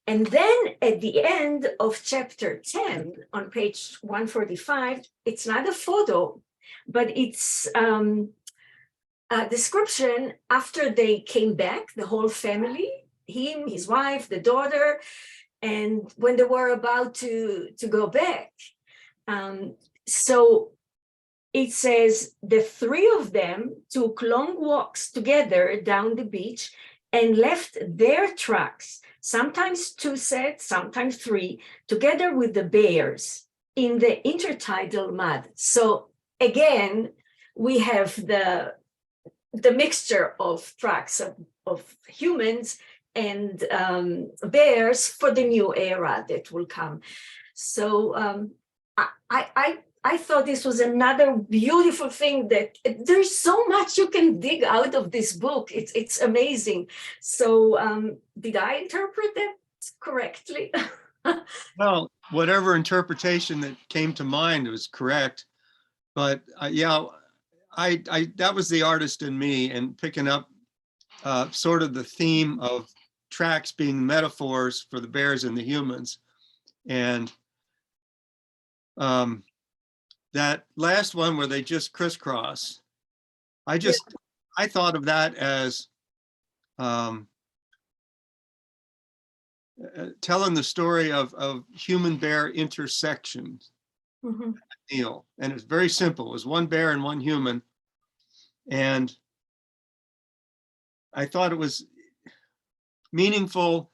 And then at the end of chapter 10, on page 145, it's not a photo, but it's a description after they came back, the whole family, him, his wife, the daughter, and when they were about to go back. So it says the three of them took long walks together down the beach and left their tracks, sometimes 2 sets, sometimes 3, together with the bears in the intertidal mud. So again, we have the mixture of tracks of humans and bears for the new era that will come. So I thought this was another beautiful thing, that there's so much you can dig out of this book. It's amazing. So did I interpret that correctly? Well, whatever interpretation that came to mind was correct. But yeah, that was the artist in me, and picking up sort of the theme of tracks being metaphors for the bears and the humans. And that last one where they just crisscross, I thought of that as telling the story of human bear intersections. Mm-hmm. And it's very simple. It was one bear and one human. And I thought it was meaningful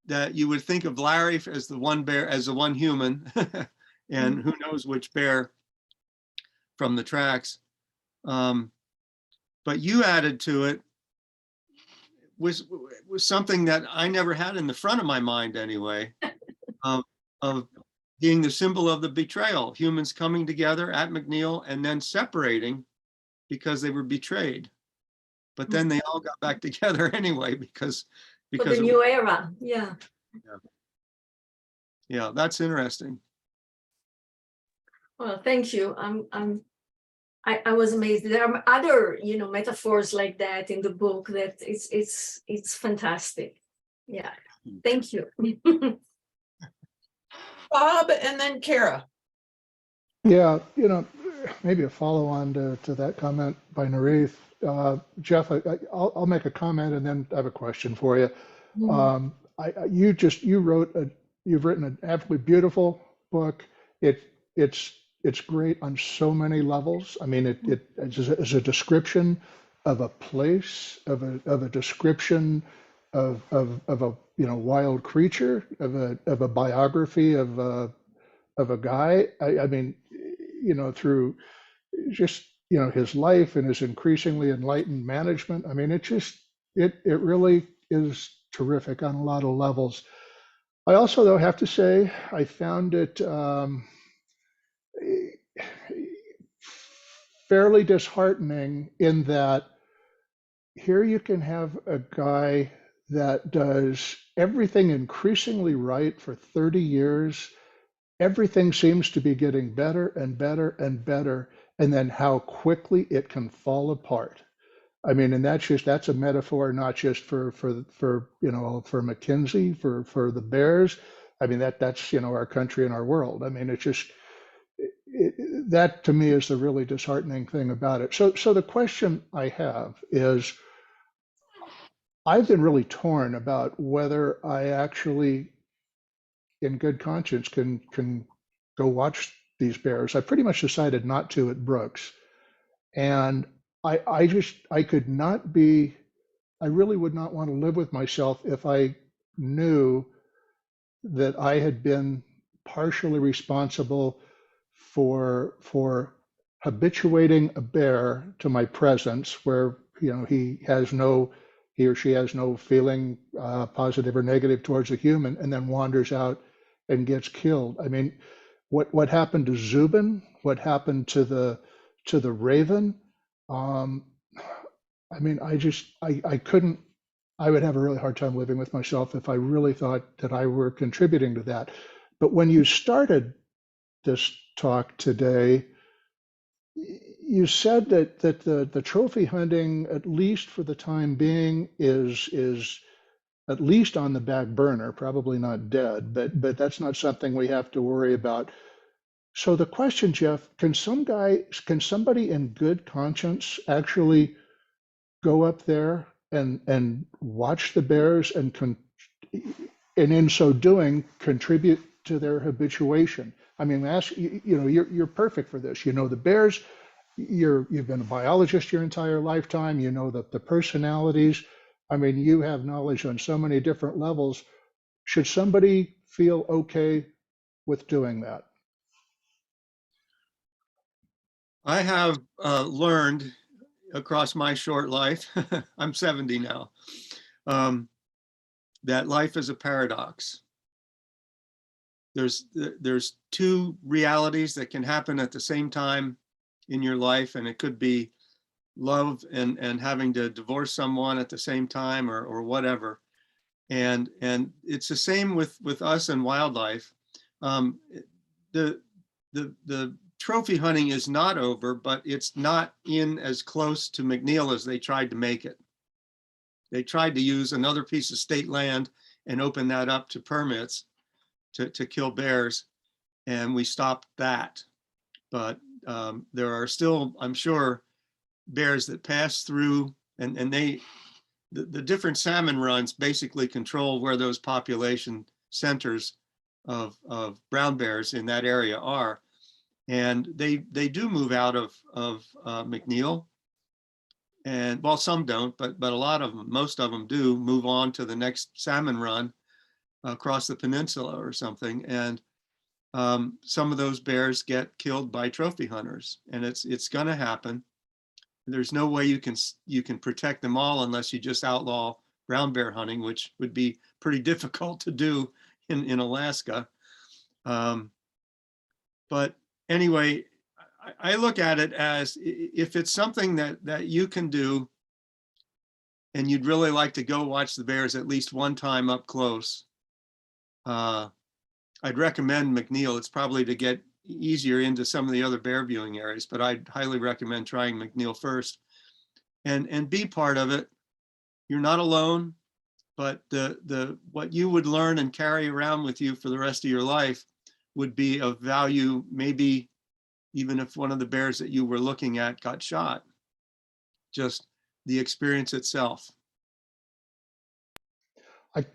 that you would think of Larry as the one bear, as the one human, and who knows which bear from the tracks. But you added to it was something that I never had in the front of my mind anyway, of being the symbol of the betrayal, humans coming together at McNeil and then separating because they were betrayed. But then they all got back together anyway because For the new era, yeah. Yeah, that's interesting. Well, thank you. I was amazed. There are other, metaphors like that in the book that it's fantastic. Yeah, thank you. Bob, and then Kara. Yeah, maybe a follow on to that comment by Narith. Jeff, I'll make a comment and then I have a question for you. You've written an absolutely beautiful book. It's great on so many levels. I mean, it's a description of a place, of a description of a wild creature, of a biography of a guy. I mean, through just his life and his increasingly enlightened management. I mean, it really is terrific on a lot of levels. I also, though, have to say I found it fairly disheartening in that here you can have a guy that does everything increasingly right for 30 years. Everything seems to be getting better and better and better, and then how quickly it can fall apart. I mean, and that's a metaphor not just for McKinsey, for the Bears, I mean, that's, our country and our world. I mean, it's just, that to me is the really disheartening thing about it. So the question I have is, I've been really torn about whether I actually, in good conscience, can go watch these bears. I pretty much decided not to at Brooks. And I could not be, I really would not want to live with myself if I knew that I had been partially responsible for habituating a bear to my presence, where he or she has no feeling, positive or negative towards a human, and then wanders out and gets killed. I mean, what happened to Zubin? What happened to the Raven? I mean, I couldn't. I would have a really hard time living with myself if I really thought that I were contributing to that. But when you started this talk today, you said that the trophy hunting, at least for the time being, is at least on the back burner, probably not dead, but that's not something we have to worry about. So the question, Jeff, can somebody in good conscience actually go up there and watch the bears and in so doing contribute to their habituation? I mean, you're perfect for this. You know the bears. You've been a biologist your entire lifetime. You know the personalities. I mean, you have knowledge on so many different levels. Should somebody feel okay with doing that? I have learned across my short life, I'm 70 now, that life is a paradox. There's two realities that can happen at the same time in your life, and it could be love and having to divorce someone at the same time, or whatever. And it's the same with us and wildlife. The trophy hunting is not over, but it's not in as close to McNeil as they tried to make it. They tried to use another piece of state land and open that up to permits to kill bears, and we stopped that. But there are still, I'm sure, bears that pass through, and the different salmon runs basically control where those population centers of brown bears in that area are. And they do move out of McNeil, and well, some don't, but a lot of them, most of them do move on to the next salmon run across the peninsula or something. And some of those bears get killed by trophy hunters, and it's going to happen. There's no way you can protect them all unless you just outlaw brown bear hunting, which would be pretty difficult to do in Alaska. But anyway, I look at it as, if it's something that you can do and you'd really like to go watch the bears at least one time up close, I'd recommend McNeil. It's probably to get easier into some of the other bear viewing areas, but I'd highly recommend trying McNeil first and be part of it. You're not alone, but what you would learn and carry around with you for the rest of your life would be of value, maybe even if one of the bears that you were looking at got shot. Just the experience itself.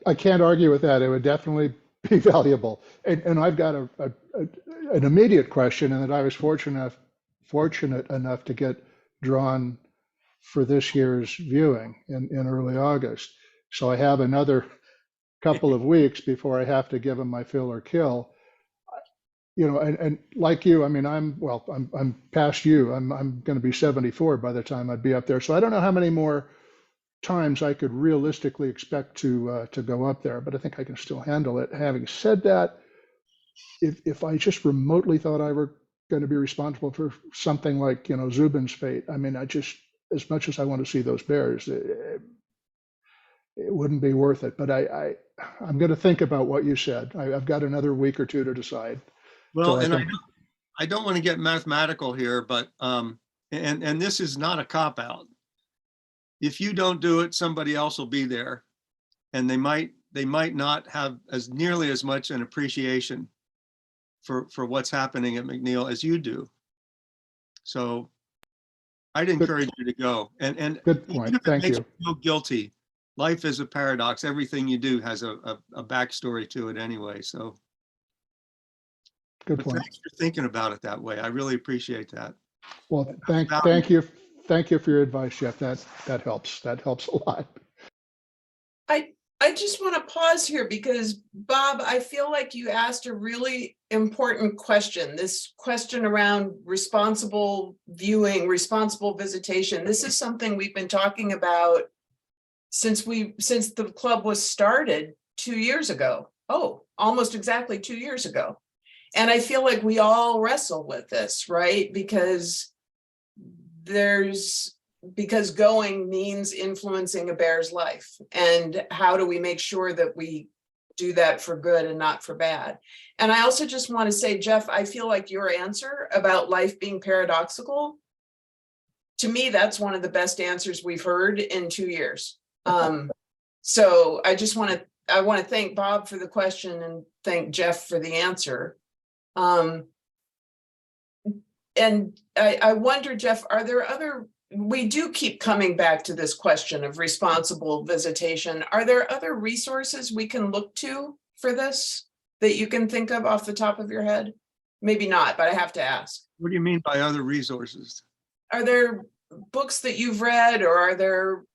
I can't argue with that. It would definitely be valuable. And I've got an immediate question, and that I was fortunate enough to get drawn for this year's viewing in early August. So I have another couple of weeks before I have to give them my fill or kill. And like you, I mean, I'm past you. I'm going to be 74 by the time I'd be up there. So I don't know how many more times I could realistically expect to go up there, but I think I can still handle it. Having said that, if I just remotely thought I were going to be responsible for something like, Zubin's fate, I mean, as much as I want to see those bears, it wouldn't be worth it. But I'm going to think about what you said. I've got another week or two to decide. Well, so I don't want to get mathematical here, but and this is not a cop-out. If you don't do it, somebody else will be there, and they might they might not have as nearly as much an appreciation for what's happening at McNeil as you do. So I'd encourage you to go. And Good even point. if it Thank makes you. feel guilty, life is a paradox. Everything you do has a backstory to it anyway. So, Good but point. thanks for thinking about it that way. I really appreciate that. Well, Valuable. thank you for your advice, Jeff. That helps. That helps a lot. I just want to pause here because, Bob, I feel like you asked a really important question. This question around responsible viewing, responsible visitation. This is something we've been talking about since the club was started 2 years ago. Oh, almost exactly 2 years ago. And I feel like we all wrestle with this, right? Because going means influencing a bear's life. And how do we make sure that we do that for good and not for bad? And I also just want to say, Jeff, I feel like your answer about life being paradoxical, to me, that's one of the best answers we've heard in 2 years. So I want to thank Bob for the question and thank Jeff for the answer. And I wonder, Jeff, are there we do keep coming back to this question of responsible visitation. Are there other resources we can look to for this that you can think of off the top of your head? Maybe not, but I have to ask. What do you mean by other resources? Are there books that you've read, or are there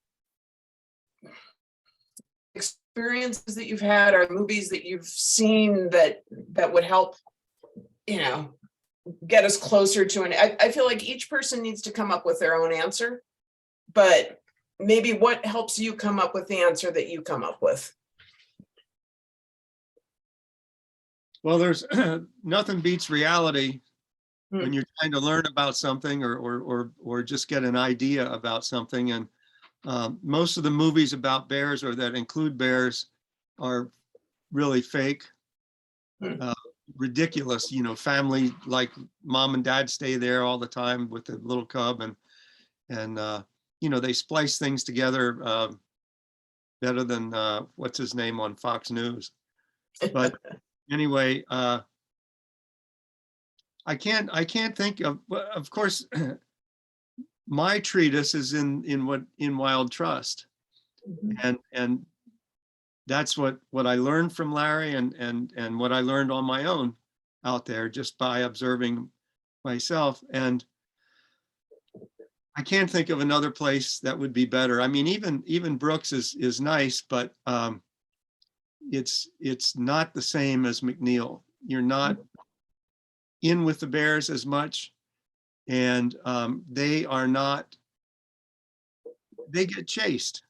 experiences that you've had, or movies that you've seen that would help, get us closer to I feel like each person needs to come up with their own answer, but maybe what helps you come up with the answer that you come up with? Well, there's nothing beats reality when you're trying to learn about something or just get an idea about something. And most of the movies about bears or that include bears are really fake. Ridiculous, family, like mom and dad stay there all the time with the little cub, and they splice things together better than what's his name on Fox News. But anyway, I can't think of course, my treatise is in Wild Trust, and that's what I learned from Larry and what I learned on my own out there just by observing myself. And I can't think of another place that would be better. I mean, even Brooks is nice, but it's not the same as McNeil. You're not in with the bears as much, and they get chased,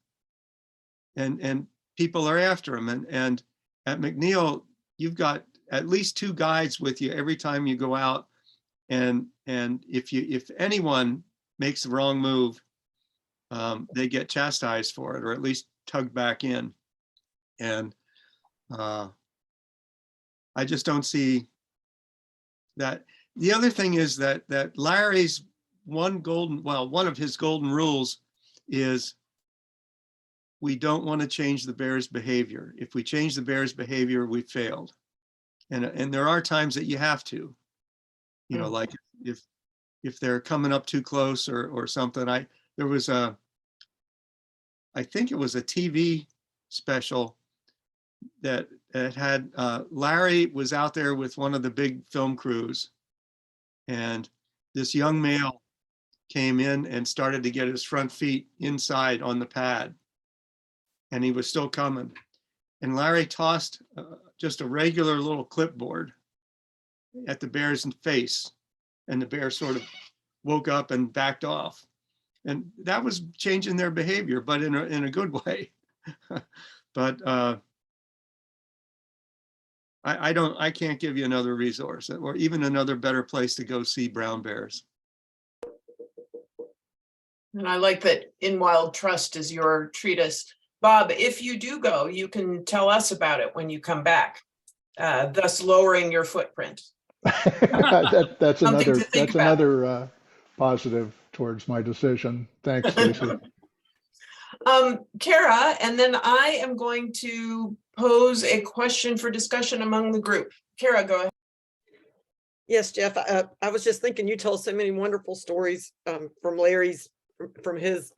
and people are after them. And at McNeil, you've got at least 2 guides with you every time you go out. And if anyone makes the wrong move, they get chastised for it, or at least tugged back in. And I just don't see that. The other thing is that Larry's one of his golden rules is, we don't want to change the bear's behavior. If we change the bear's behavior, we failed. And there are times that you have to, like if they're coming up too close or something. I think it was a TV special that had Larry was out there with one of the big film crews, and this young male came in and started to get his front feet inside on the pad. And he was still coming. And Larry tossed just a regular little clipboard at the bear's face. And the bear sort of woke up and backed off. And that was changing their behavior, but in a good way. But I can't give you another resource or even another better place to go see brown bears. And I like that In Wild Trust is your treatise. Bob, if you do go, you can tell us about it when you come back, thus lowering your footprint. That's Something another to think about. another positive towards my decision. Thanks, Stacy. Kara, and then I am going to pose a question for discussion among the group. Kara, go ahead. Yes, Jeff, I was just thinking, you told so many wonderful stories from Larry's, from his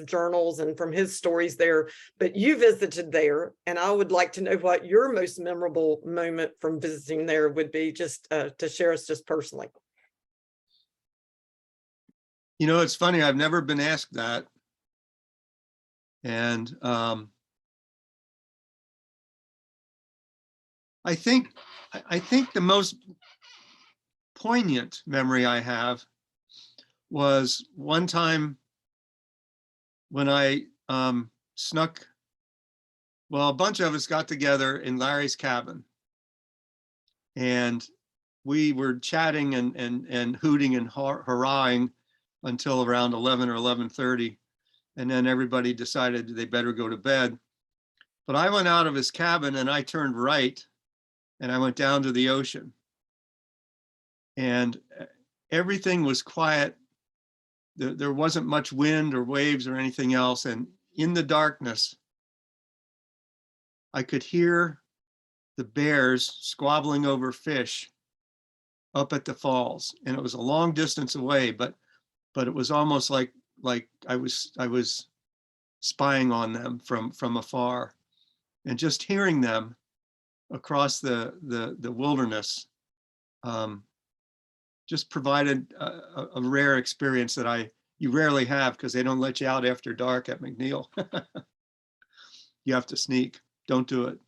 journals and from his stories there, but you visited there, and I would like to know what your most memorable moment from visiting there would be, just to share us just personally. You know, it's funny, I've never been asked that. And I think the most poignant memory I have was one time when I snuck, well, a bunch of us got together in Larry's cabin, and we were chatting and hooting and hurrahing until around 11 or 11:30. And then everybody decided they better go to bed. But I went out of his cabin and I turned right and I went down to the ocean. And everything was quiet. There wasn't much wind or waves or anything else. And in the darkness, I could hear the bears squabbling over fish up at the falls. And it was a long distance away, but it was almost like I was spying on them from afar, and just hearing them across the wilderness just provided a rare experience that you rarely have, because they don't let you out after dark at McNeil. You have to sneak. Don't do it.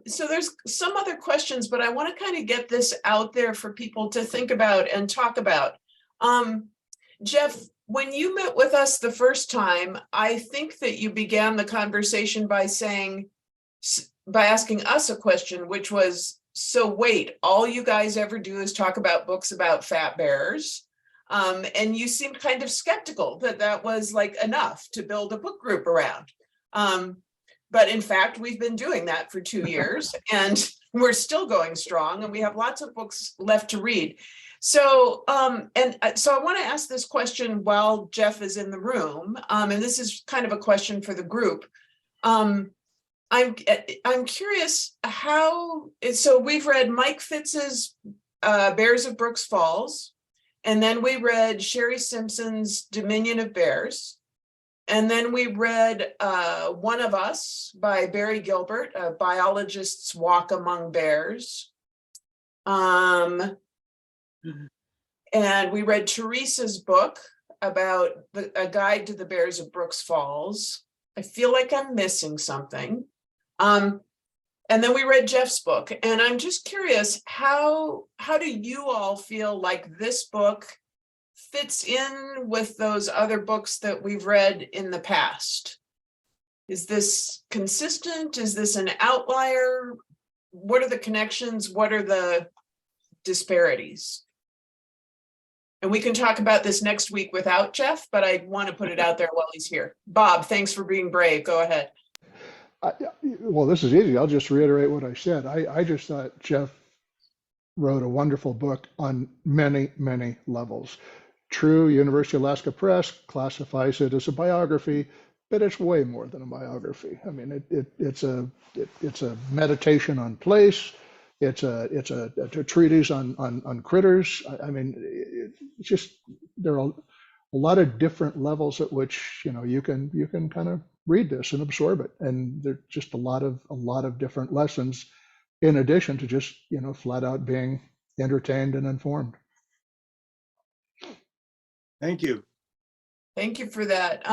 So there's some other questions, but I want to kind of get this out there for people to think about and talk about. Jeff, when you met with us the first time, I think that you began the conversation by asking us a question, which was, so wait, all you guys ever do is talk about books about fat bears. And you seemed kind of skeptical that was like enough to build a book group around. But in fact, we've been doing that for 2 years and we're still going strong, and we have lots of books left to read. So, so I want to ask this question while Jeff is in the room. And this is kind of a question for the group. I'm curious so we've read Mike Fitz's Bears of Brooks Falls, and then we read Sherry Simpson's Dominion of Bears. And then we read One of Us by Barry Gilbert, a biologist's walk among bears. And we read Teresa's book about a guide to the Bears of Brooks Falls. I feel like I'm missing something. And then we read Jeff's book. And I'm just curious, how do you all feel like this book fits in with those other books that we've read in the past? Is this consistent? Is this an outlier? What are the connections? What are the disparities? And we can talk about this next week without Jeff, but I want to put it out there while he's here. Bob, thanks for being brave. Go ahead. Well, this is easy. I'll just reiterate what I said. I just thought Jeff wrote a wonderful book on many, many levels. True, University of Alaska Press classifies it as a biography, but it's way more than a biography. I mean, it's a meditation on place. It's a treatise on critters. I mean, it's just, there are a lot of different levels at which you can kind of read this and absorb it, and there's just a lot of different lessons, in addition to just flat out being entertained and informed. Thank you. Thank you for that.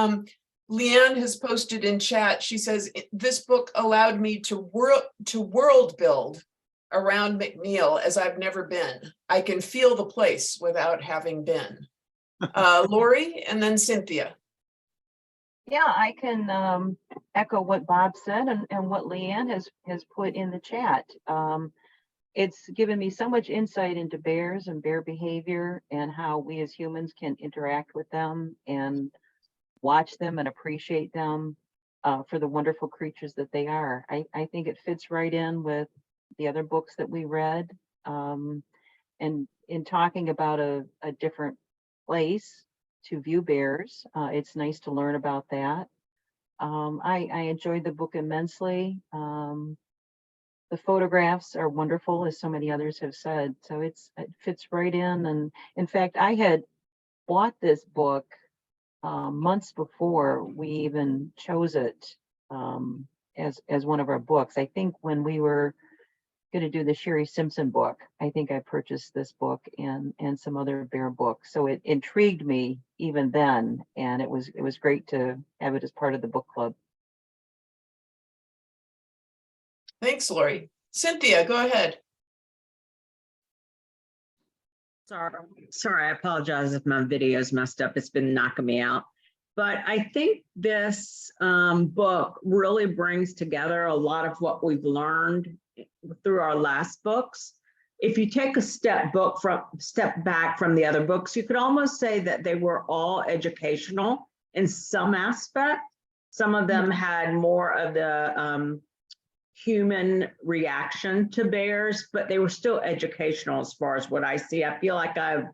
Leanne has posted in chat. She says, this book allowed me to world build around McNeil as I've never been. I can feel the place without having been. Lori and then Cynthia. Yeah, I can echo what Bob said and what Leanne has put in the chat. It's given me so much insight into bears and bear behavior and how we as humans can interact with them and watch them and appreciate them for the wonderful creatures that they are. I think it fits right in with the other books that we read. And in talking about a different place to view bears, it's nice to learn about that. I enjoyed the book immensely. The photographs are wonderful, as so many others have said. So it fits right in. And in fact, I had bought this book months before we even chose it as one of our books. I think when we were going to do the Sherry Simpson book, I think I purchased this book and some other bear books. So it intrigued me even then, and it was great to have it as part of the book club. Thanks, Lori. Cynthia, go ahead. Sorry, I apologize if my video is messed up. It's been knocking me out. But I think this book really brings together a lot of what we've learned through our last books. If you take a step back from the other books, you could almost say that they were all educational in some aspect. Some of them had more of the human reaction to bears, but they were still educational as far as what I see. I feel like I've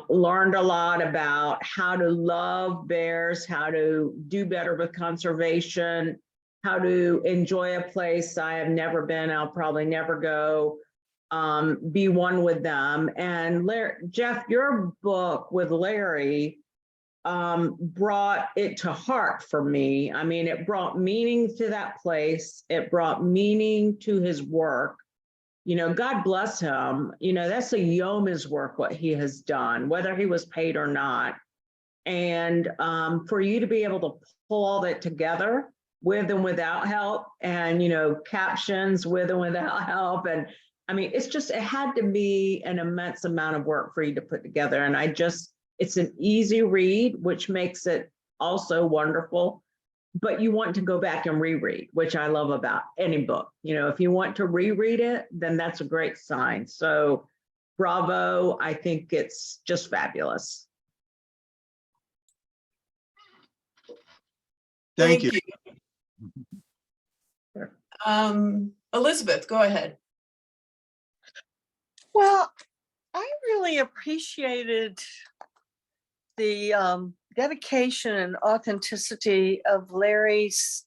learned a lot about how to love bears, how to do better with conservation, how to enjoy a place I have never been, I'll probably never go, be one with them. And Jeff, your book with Larry brought it to heart for me. I mean, it brought meaning to that place. It brought meaning to his work. You know, God bless him. You know, that's a yeoman's work, what he has done, whether he was paid or not. And for you to be able to pull all that together with and without help, and, you know, captions with and without help. And I mean, it had to be an immense amount of work for you to put together. And it's an easy read, which makes it also wonderful. But you want to go back and reread, which I love about any book. You know, if you want to reread it, then that's a great sign. So bravo, I think it's just fabulous. Thank you. Elizabeth, go ahead. Well, I really appreciated the dedication and authenticity of Larry's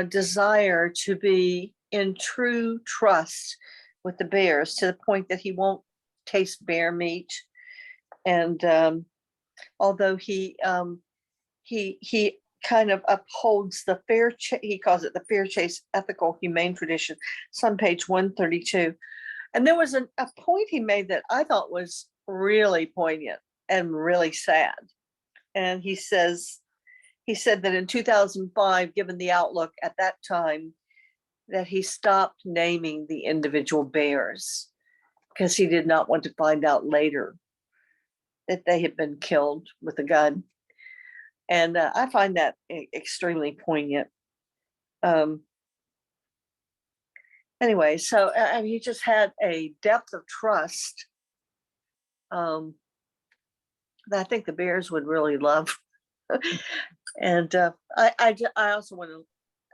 desire to be in true trust with the bears, to the point that he won't taste bear meat. And although he kind of upholds the he calls it the fair chase ethical humane tradition. It's on page 132. And there was a point he made that I thought was really poignant and really sad. And he said that in 2005, given the outlook at that time, that he stopped naming the individual bears because he did not want to find out later that they had been killed with a gun. And I find that extremely poignant. Anyway, so he just had a depth of trust that I think the bears would really love. And I also want to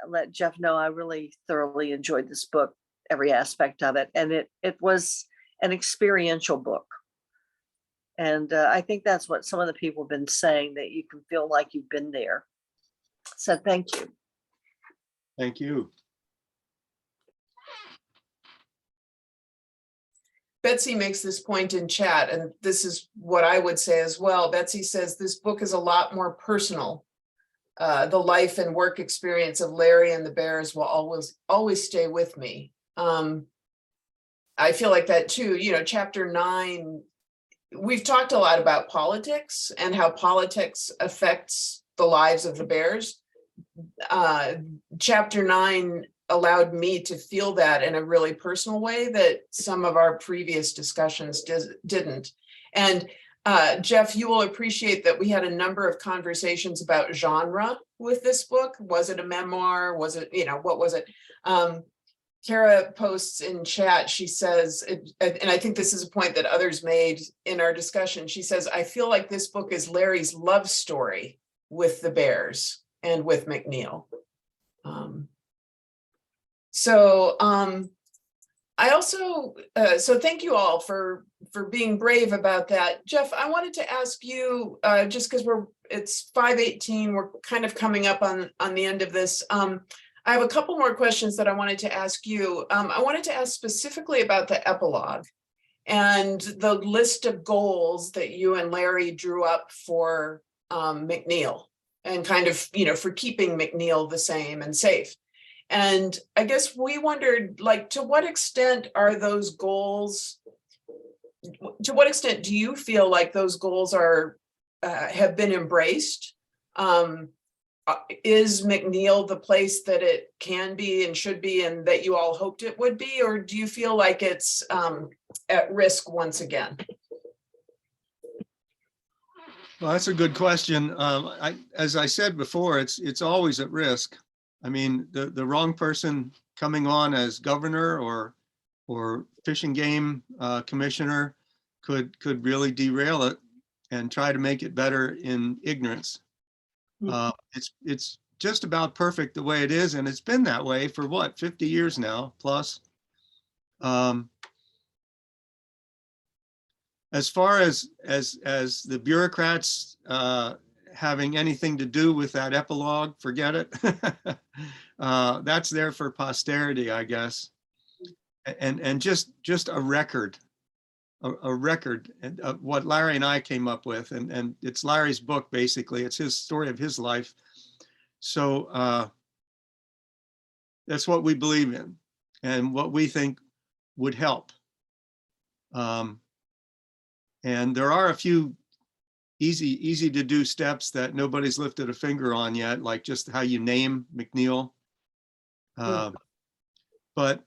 let Jeff know I really thoroughly enjoyed this book, every aspect of it. And it was an experiential book. And I think that's what some of the people have been saying, that you can feel like you've been there. So thank you. Thank you. Betsy makes this point in chat, and this is what I would say as well. Betsy says this book is a lot more personal. The life and work experience of Larry and the bears will always stay with me. I feel like that too. You know, chapter 9, we've talked a lot about politics and how politics affects the lives of the bears. Chapter 9 allowed me to feel that in a really personal way that some of our previous discussions didn't. And Jeff, you will appreciate that we had a number of conversations about genre with this book. Was it a memoir? Was it, you know, what was it? Kara posts in chat, she says, and I think this is a point that others made in our discussion. She says, I feel like this book is Larry's love story with the bears and with McNeil. So I also, so thank you all for being brave about that. Jeff, I wanted to ask you, just because it's 5:18, we're kind of coming up on the end of this. I have a couple more questions that I wanted to ask you. I wanted to ask specifically about the epilogue and the list of goals that you and Larry drew up for McNeil, and kind of, for keeping McNeil the same and safe. And I guess we wondered, like, to what extent are those goals, to what extent do you feel like those goals are have been embraced? Is McNeil the place that it can be and should be, and that you all hoped it would be, or do you feel like it's at risk once again? Well, that's a good question. As I said before, it's always at risk. I mean, the wrong person coming on as governor or fish and game commissioner could really derail it and try to make it better in ignorance. It's just about perfect the way it is, and it's been that way for what, 50 years now plus. As far as the bureaucrats having anything to do with that epilogue, forget it. That's there for posterity, I guess. And just a record of what Larry and I came up with, and it's Larry's book, basically. It's his story of his life. So that's what we believe in and what we think would help. And there are a few easy to do steps that nobody's lifted a finger on yet, like just how you name McNeil. But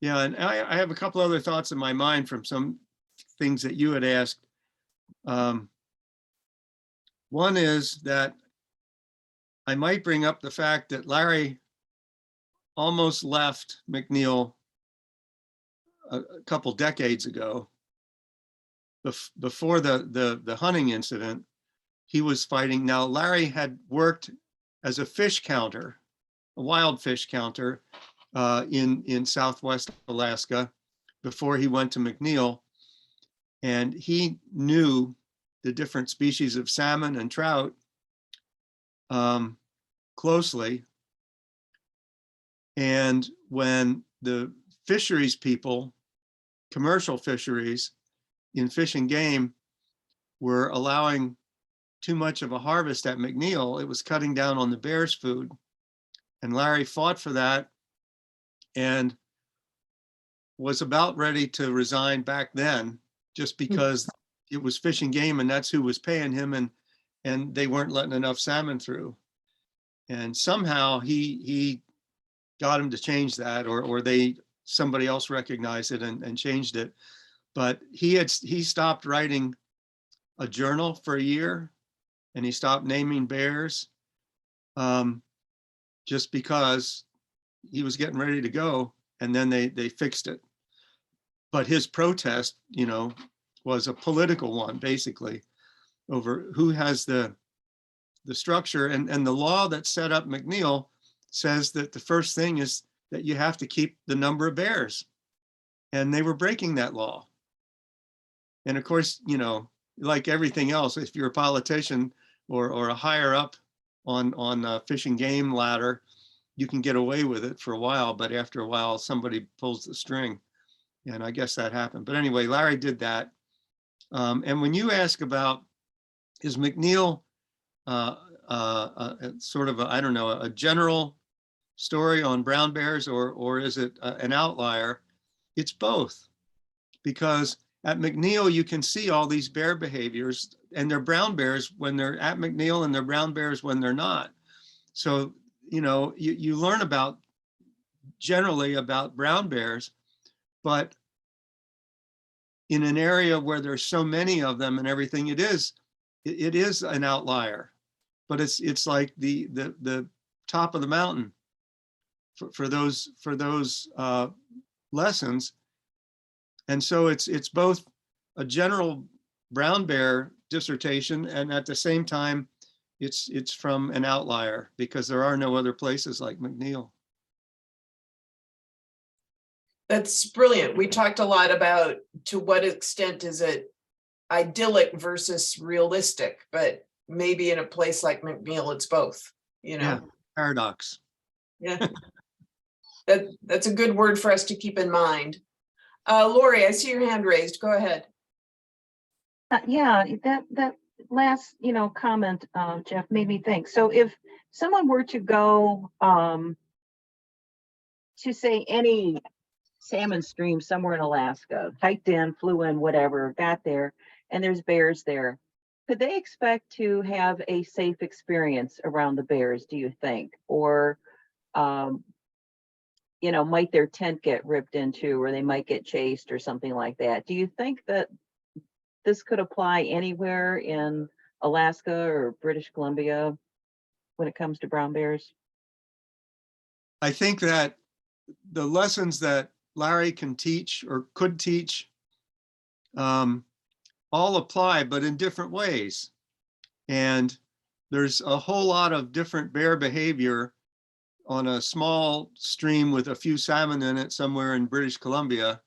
yeah, and I have a couple other thoughts in my mind from some things that you had asked. One is that I might bring up the fact that Larry almost left McNeil a couple decades ago. Before the hunting incident, he was fighting. Now, Larry had worked as a fish counter, a wild fish counter in Southwest Alaska before he went to McNeil. And he knew the different species of salmon and trout closely. And when the fisheries people, commercial fisheries, in fish and game were allowing too much of a harvest at McNeil, it was cutting down on the bear's food. And Larry fought for that and was about ready to resign back then, just because it was fish and game and that's who was paying him, and they weren't letting enough salmon through. And somehow he got him to change that, or somebody else recognized it and changed it. But he stopped writing a journal for a year, and he stopped naming bears just because he was getting ready to go, and then they fixed it. But his protest, was a political one, basically, over who has the structure. And the law that set up McNeil says that the first thing is that you have to keep the number of bears. And they were breaking that law. And of course, like everything else, if you're a politician or a higher up on a fish and game ladder, you can get away with it for a while, but after a while, somebody pulls the string. And I guess that happened. But anyway, Larry did that. And when you ask about, is McNeil sort of a general story on brown bears, or is it an outlier? It's both, because at McNeil, you can see all these bear behaviors, and they're brown bears when they're at McNeil, and they're brown bears when they're not. So, you learn generally about brown bears, but in an area where there's so many of them and everything, it is an outlier, but it's like the top of the mountain for those lessons. And so it's both a general brown bear dissertation, and at the same time, it's from an outlier, because there are no other places like McNeil. That's brilliant. We talked a lot about to what extent is it idyllic versus realistic, but maybe in a place like McNeil, it's both, you Yeah, know? paradox. Yeah. That's a good word for us to keep in mind. Lori, I see your hand raised. Go ahead. Yeah, that last, comment, Jeff, made me think. So if someone were to go to say any salmon stream somewhere in Alaska, hiked in, flew in, whatever, got there, and there's bears there, could they expect to have a safe experience around the bears, do you think? Or, might their tent get ripped into, or they might get chased or something like that? Do you think that this could apply anywhere in Alaska or British Columbia when it comes to brown bears? I think that the lessons that Larry can teach or could teach all apply, but in different ways. And there's a whole lot of different bear behavior on a small stream with a few salmon in it somewhere in British Columbia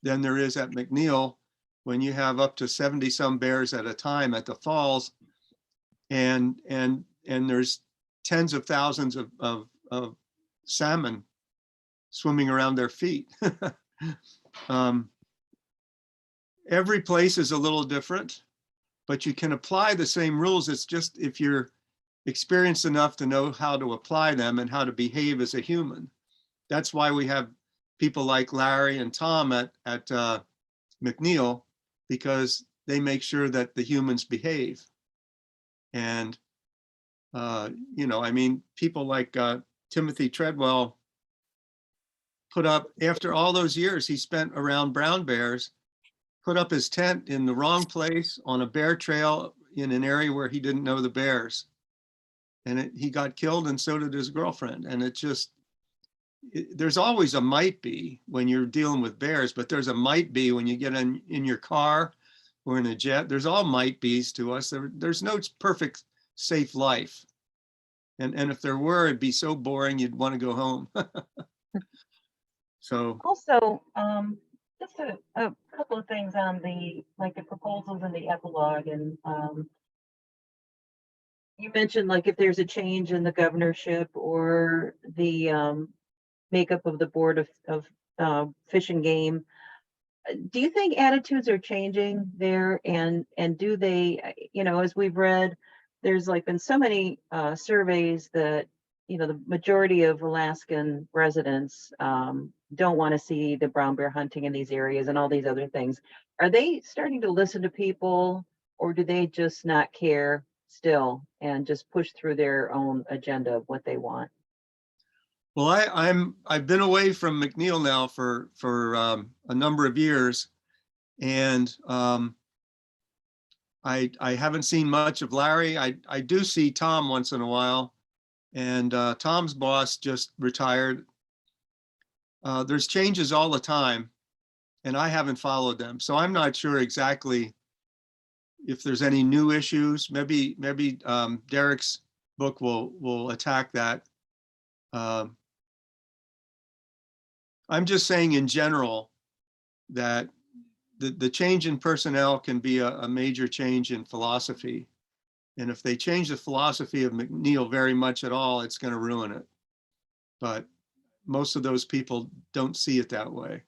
than there is at McNeil, when you have up to 70 some bears at a time at the falls, and there's tens of thousands of salmon swimming around their feet. Every place is a little different, but you can apply the same rules. It's just if you're experienced enough to know how to apply them and how to behave as a human. That's why we have people like Larry and Tom at McNeil, because they make sure that the humans behave. And, I mean, people like Timothy Treadwell put up, after all those years he spent around brown bears, put up his tent in the wrong place on a bear trail in an area where he didn't know the bears. And he got killed, and so did his girlfriend. And there's always a might be when you're dealing with bears, but there's a might be when you get in your car or in a jet. There's all might be's to us. There's no perfect, safe life. And if there were, it'd be so boring, you'd want to go home. So Also, just a couple of things on the proposals in the epilogue, and you mentioned if there's a change in the governorship or the makeup of the board of fish and game. Do you think attitudes are changing there? And do they, as we've read, there's been so many surveys that, the majority of Alaskan residents don't want to see the brown bear hunting in these areas and all these other things. Are they starting to listen to people, or do they just not care still and just push through their own agenda of what they want? well, I've been away from McNeil now for a number of years, and I haven't seen much of Larry. I do see Tom once in a while, and Tom's boss just retired. There's changes all the time, and I haven't followed them, so I'm not sure exactly if there's any new issues. Maybe Derek's book will attack that. I'm just saying in general that the change in personnel can be a major change in philosophy. And if they change the philosophy of McNeil very much at all, it's going to ruin it. But most of those people don't see it that way.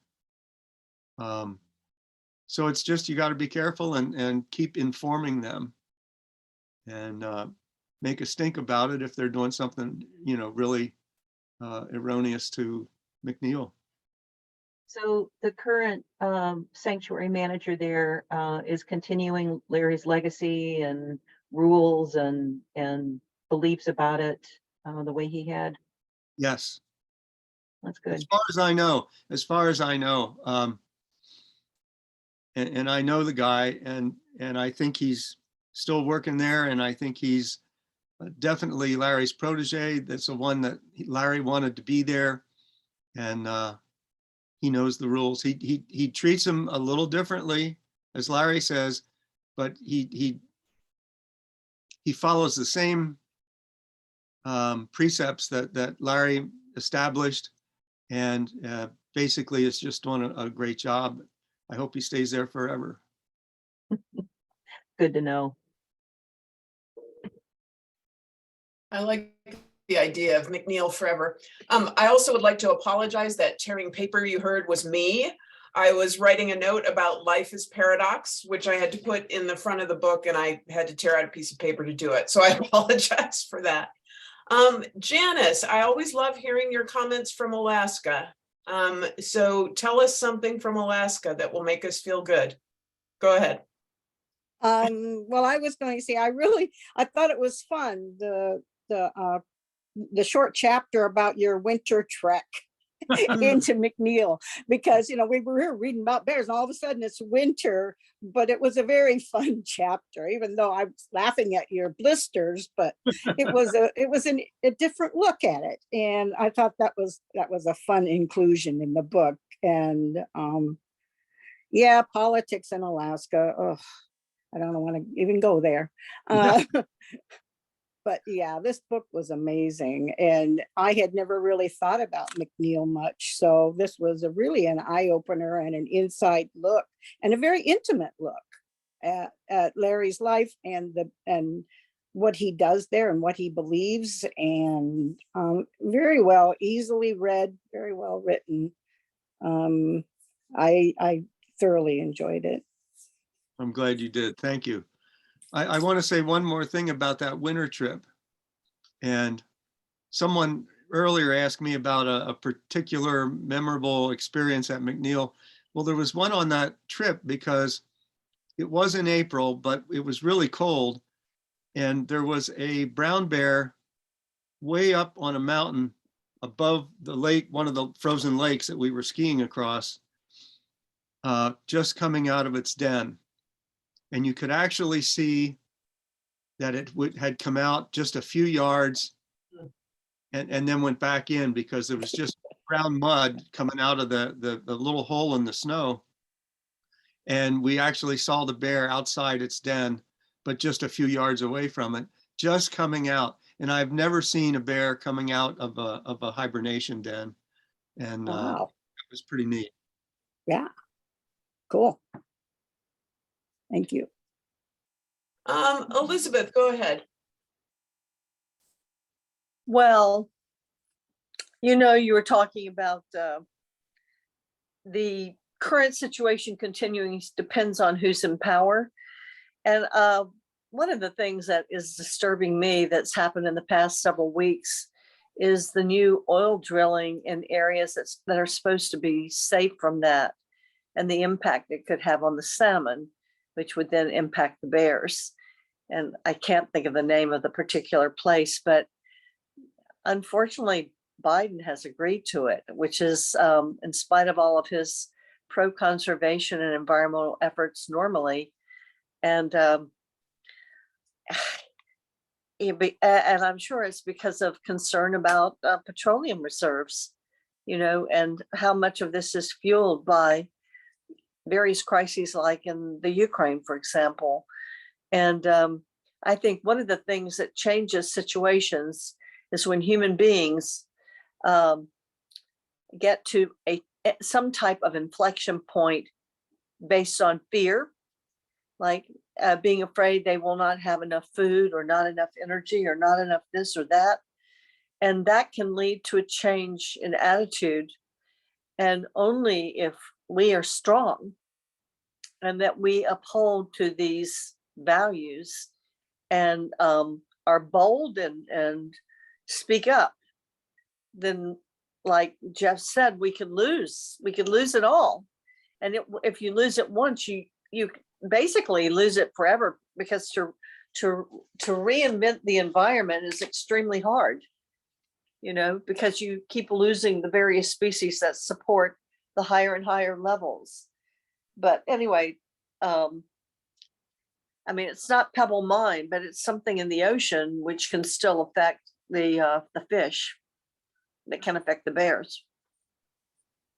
So it's just, you got to be careful and keep informing them, and make a stink about it if they're doing something, really erroneous to McNeil. So the current sanctuary manager there is continuing Larry's legacy and rules and beliefs about it the way he had. Yes. That's good. As far as I know, and I know the guy, and I think he's still working there, and I think he's definitely Larry's protege. That's the one that Larry wanted to be there, and he knows the rules. He treats them a little differently, as Larry says, but he follows the same precepts that Larry established, and basically has just done a great job. I hope he stays there forever. Good to know. I like the idea of McNeil forever. I also would like to apologize that tearing paper you heard was me. I was writing a note about life is paradox, which I had to put in the front of the book, and I had to tear out a piece of paper to do it. So I apologize for that. Janice, I always love hearing your comments from Alaska. So tell us something from Alaska that will make us feel good. Go ahead. Well, I was going to say, I thought it was fun, the short chapter about your winter trek into McNeil, because, we were here reading about bears and all of a sudden it's winter, but it was a very fun chapter, even though I was laughing at your blisters, but it was a different look at it. And I thought that was a fun inclusion in the book. And yeah, politics in Alaska. Oh, I don't want to even go there. But yeah, this book was amazing. And I had never really thought about McNeil much. So this was really an eye opener and an inside look and a very intimate look at Larry's life and what he does there and what he believes. And very well, easily read, very well written. I thoroughly enjoyed it. I'm glad you did. Thank you. I want to say one more thing about that winter trip. And someone earlier asked me about a particular memorable experience at McNeil. Well, there was one on that trip because it was in April, but it was really cold. And there was a brown bear way up on a mountain above the lake, one of the frozen lakes that we were skiing across, just coming out of its den. And you could actually see that it had come out just a few yards and then went back in because there was just brown mud coming out of the little hole in the snow. And we actually saw the bear outside its den, but just a few yards away from it, just coming out. And I've never seen a bear coming out of a hibernation den. And Wow. it was pretty neat. Yeah, cool. Thank you. Elizabeth, go ahead. Well, you were talking about the current situation continuing depends on who's in power. And one of the things that is disturbing me that's happened in the past several weeks is the new oil drilling in areas that are supposed to be safe from that and the impact it could have on the salmon, which would then impact the bears. And I can't think of the name of the particular place, but unfortunately, Biden has agreed to it, which is in spite of all of his pro-conservation and environmental efforts normally. And I'm sure it's because of concern about petroleum reserves, and how much of this is fueled by various crises like in the Ukraine, for example. And I think one of the things that changes situations is when human beings get to some type of inflection point based on fear, like being afraid they will not have enough food or not enough energy or not enough this or that. And that can lead to a change in attitude. And only if we are strong and that we uphold to these values and are bold and speak up, then, like Jeff said, we could lose it all. And if you lose it once, you basically lose it forever, because to reinvent the environment is extremely hard, because you keep losing the various species that support the higher and higher levels. But anyway, it's not Pebble Mine, but it's something in the ocean which can still affect the fish, that can affect the bears.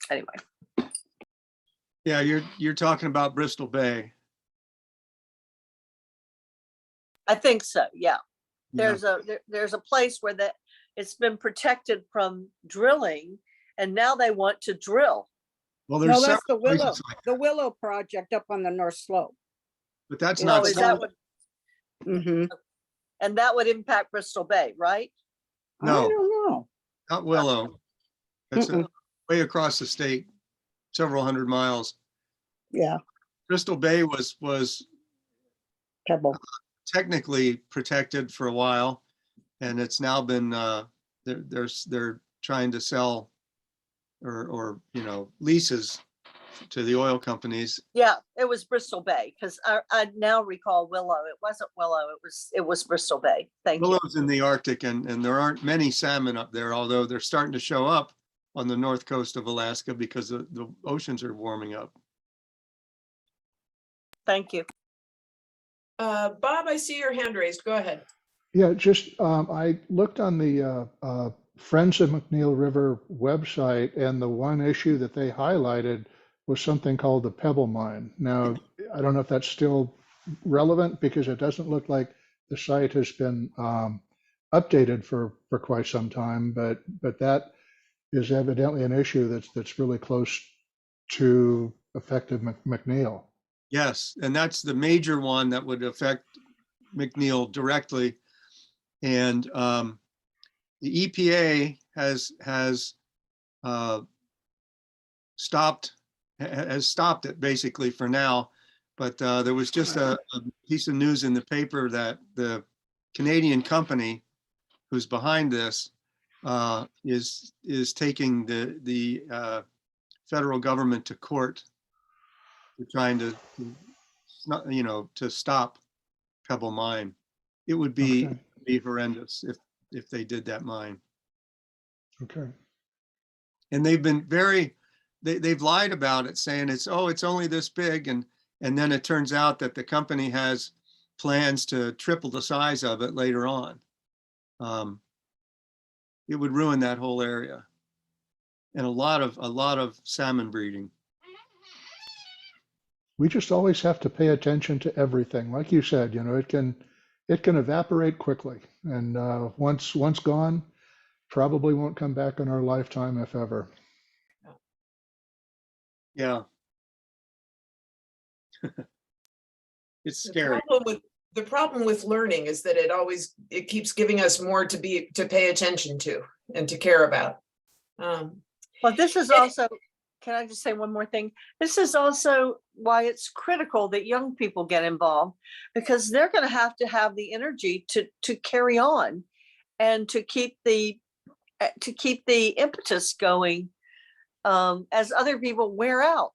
Anyway. Yeah, you're talking about Bristol Bay. I think so. Yeah. There's a place where it's been protected from drilling, And now they want to drill. Well, No, there's that's the several Willow, places like, the Willow project up on the North Slope. but that's Is not, Oh, is that Salmon- what, Mhm. and that would impact Bristol Bay, right? I no, don't know. not Willow. That's Mm-mm. way across the state, several hundred miles. Yeah, Bristol Bay was Pebble. technically protected for a while, and it's now been they're trying to sell or leases to the oil companies. Yeah, it was Bristol Bay, because I now recall Willow. It wasn't Willow, it was Bristol Bay. Thank you. Willow's in the Arctic, and there aren't many salmon up there, although they're starting to show up on the north coast of Alaska because the oceans are warming up. Thank you. Bob, I see your hand raised. Go ahead. Yeah, just, I looked on the Friends of McNeil River website, and the one issue that they highlighted was something called the Pebble Mine. Now, I don't know if that's still relevant, because it doesn't look like the site has been updated for quite some time, but that is evidently an issue that's really close to effective McNeil. Yes, and that's the major one that would affect McNeil directly. And the EPA has stopped it basically for now. But there was just a piece of news in the paper that the Canadian company who's behind this is taking the federal government to court. They're trying to stop Pebble Mine. It would be Okay. horrendous if they did that mine. Okay. And they've been they've lied about it, saying it's only this big, and then it turns out that the company has plans to triple the size of it later on. It would ruin that whole area and a lot of salmon breeding. We just always have to pay attention to everything. Like you said, it can evaporate quickly, and once gone, probably won't come back in our lifetime, if ever. Yeah. It's scary. The problem with learning is that it keeps giving us more to pay attention to and to care about. Well, this is also, can I just say one more thing? This is also why it's critical that young people get involved, because they're going to have the energy to carry on and to keep the impetus going as other people wear out.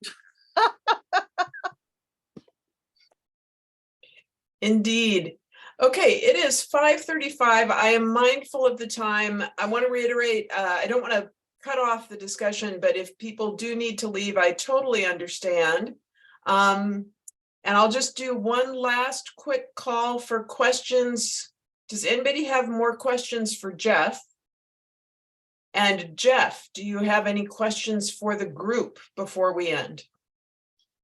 Indeed. Okay, it is 5:35. I am mindful of the time. I want to reiterate, I don't want to cut off the discussion, but if people do need to leave, I totally understand. And I'll just do one last quick call for questions. Does anybody have more questions for Jeff? And Jeff, do you have any questions for the group before we end?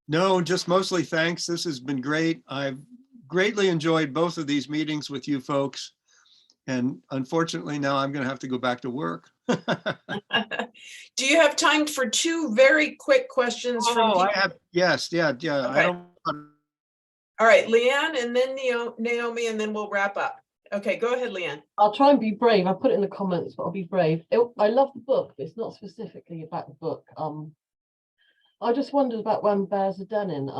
No, just mostly thanks. This has been great. I've greatly enjoyed both of these meetings with you folks. And unfortunately, now I'm going to have to go back to work. Do you have time for two very quick questions from people? Yes. Yeah. Okay. All All right, Leanne, and then Naomi, and then we'll wrap up. Okay, go ahead, Leanne. I'll try and be brave. I put it in the comments, but I'll be brave. I love the book, but it's not specifically about the book. I just wondered about when bears are denning.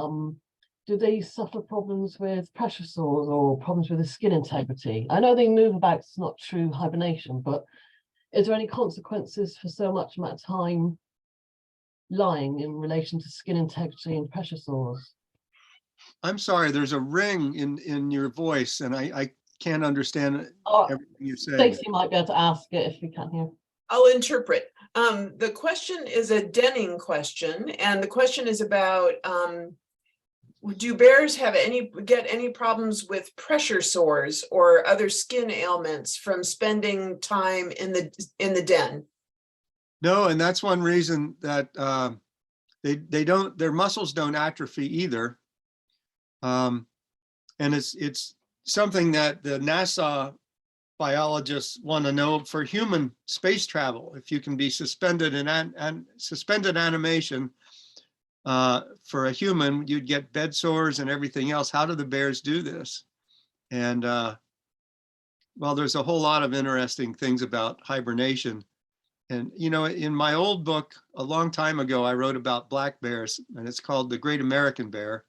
Do they suffer problems with pressure sores or problems with the skin integrity? I know they move about, it's not true hibernation, but is there any consequences for so much amount of time lying in relation to skin integrity and pressure sores? I'm sorry, there's a ring in your voice, and I can't understand everything you say. Stacey might be able to ask it if you can't hear. I'll interpret. The question is a denning question, and the question is about do bears get any problems with pressure sores or other skin ailments from spending time in the den? No, and that's one reason that their muscles don't atrophy either. And it's something that the NASA biologists want to know for human space travel, if you can be suspended in suspended animation for a human, you'd get bed sores and everything else. How do the bears do this? And well, there's a whole lot of interesting things about hibernation. And, you know, in my old book, a long time ago, I wrote about black bears, and it's called The Great American Bear.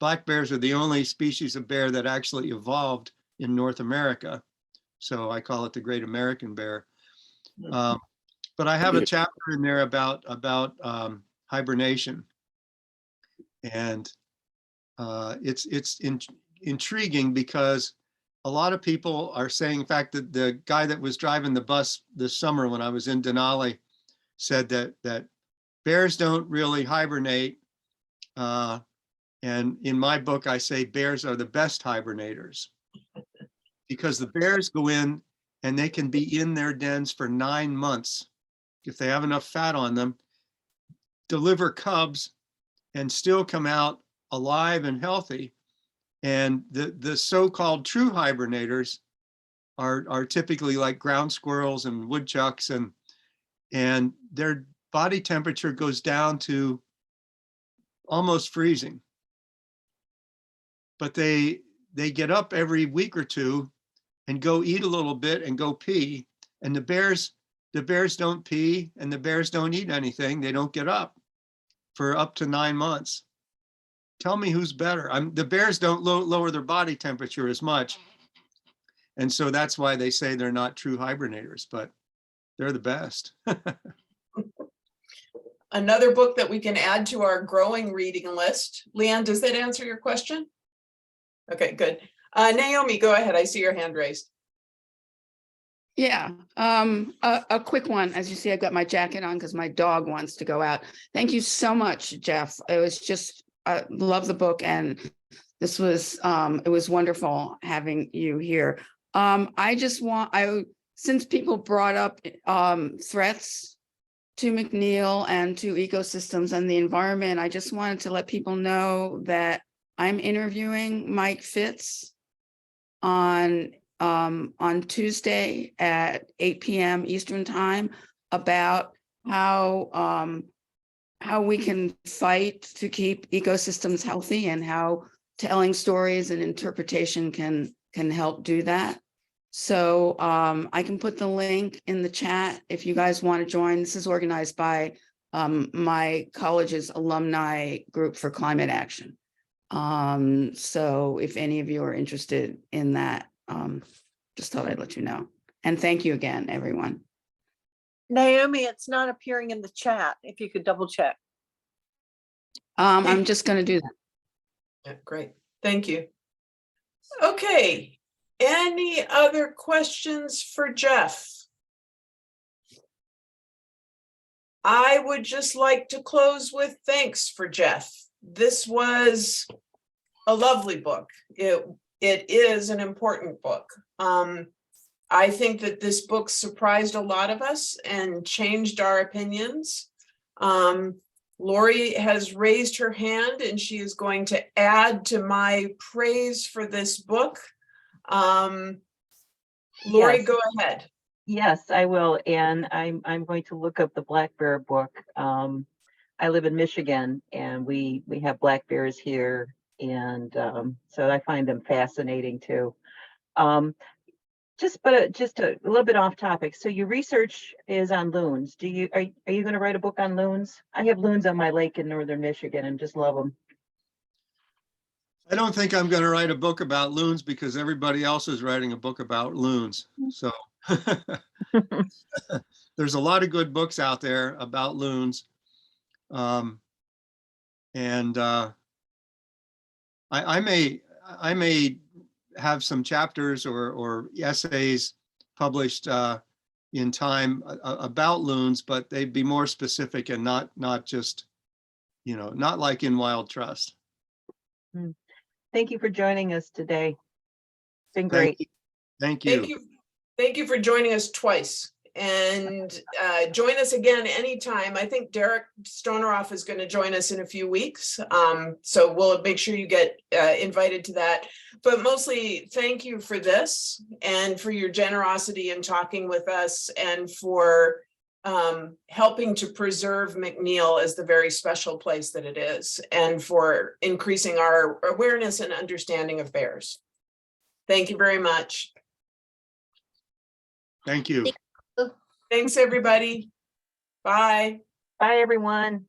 Black bears are the only species of bear that actually evolved in North America. So I call it the Great American Bear. But I have a chapter in there about hibernation. And it's intriguing because a lot of people are saying, in fact, that the guy that was driving the bus this summer when I was in Denali said that bears don't really hibernate. And in my book, I say bears are the best hibernators because the bears go in and they can be in their dens for 9 months if they have enough fat on them, deliver cubs, and still come out alive and healthy. And the so-called true hibernators are typically like ground squirrels and woodchucks, and their body temperature goes down to almost freezing. But they get up every week or two and go eat a little bit and go pee. And the bears don't pee and the bears don't eat anything. They don't get up for up to 9 months. Tell me who's better. The bears don't lower their body temperature as much. And so that's why they say they're not true hibernators, but they're the best. Another book that we can add to our growing reading list. Leanne, does that answer your question? Okay, good. Naomi, go ahead. I see your hand raised. Yeah, a quick one. As you see, I've got my jacket on because my dog wants to go out. Thank you so much, Jeff. It was just, I love the book, and this was, it was wonderful having you here. Since people brought up threats to McNeil and to ecosystems and the environment, I just wanted to let people know that I'm interviewing Mike Fitz on Tuesday at 8 p.m. Eastern time about how we can fight to keep ecosystems healthy and how telling stories and interpretation can help do that. So I can put the link in the chat if you guys want to join. This is organized by my college's alumni group for climate action. So if any of you are interested in that, just thought I'd let you know. And thank you again, everyone. Naomi, it's not appearing in the chat. If you could double check. I'm just going to do that. Yeah, great. Thank you. Okay. Any other questions for Jeff? I would just like to close with thanks for Jeff. This was a lovely book. It is an important book. I think that this book surprised a lot of us and changed our opinions. Lori has raised her hand and she is going to add to my praise for this book. Lori, Yes. go ahead. Yes, I will. And I'm going to look up the black bear book. I live in Michigan and we have black bears here. And so I find them fascinating too. Just a little bit off topic. So your research is on loons. Are you going to write a book on loons? I have loons on my lake in northern Michigan and just love them. I don't think I'm going to write a book about loons because everybody else is writing a book about loons. So there's a lot of good books out there about loons. I may have some chapters or essays published in time about loons, but they'd be more specific and not just, not like in Wild Trust. Thank you for joining us today. It's been great. Thank you. Thank you for joining us twice. and join us again anytime. I think Derek Stoneroff is going to join us in a few weeks. So we'll make sure you get invited to that. But mostly thank you for this and for your generosity in talking with us and for helping to preserve McNeil as the very special place that it is and for increasing our awareness and understanding of bears. Thank you very much. Thank you. Thanks, everybody. Bye. Bye, everyone.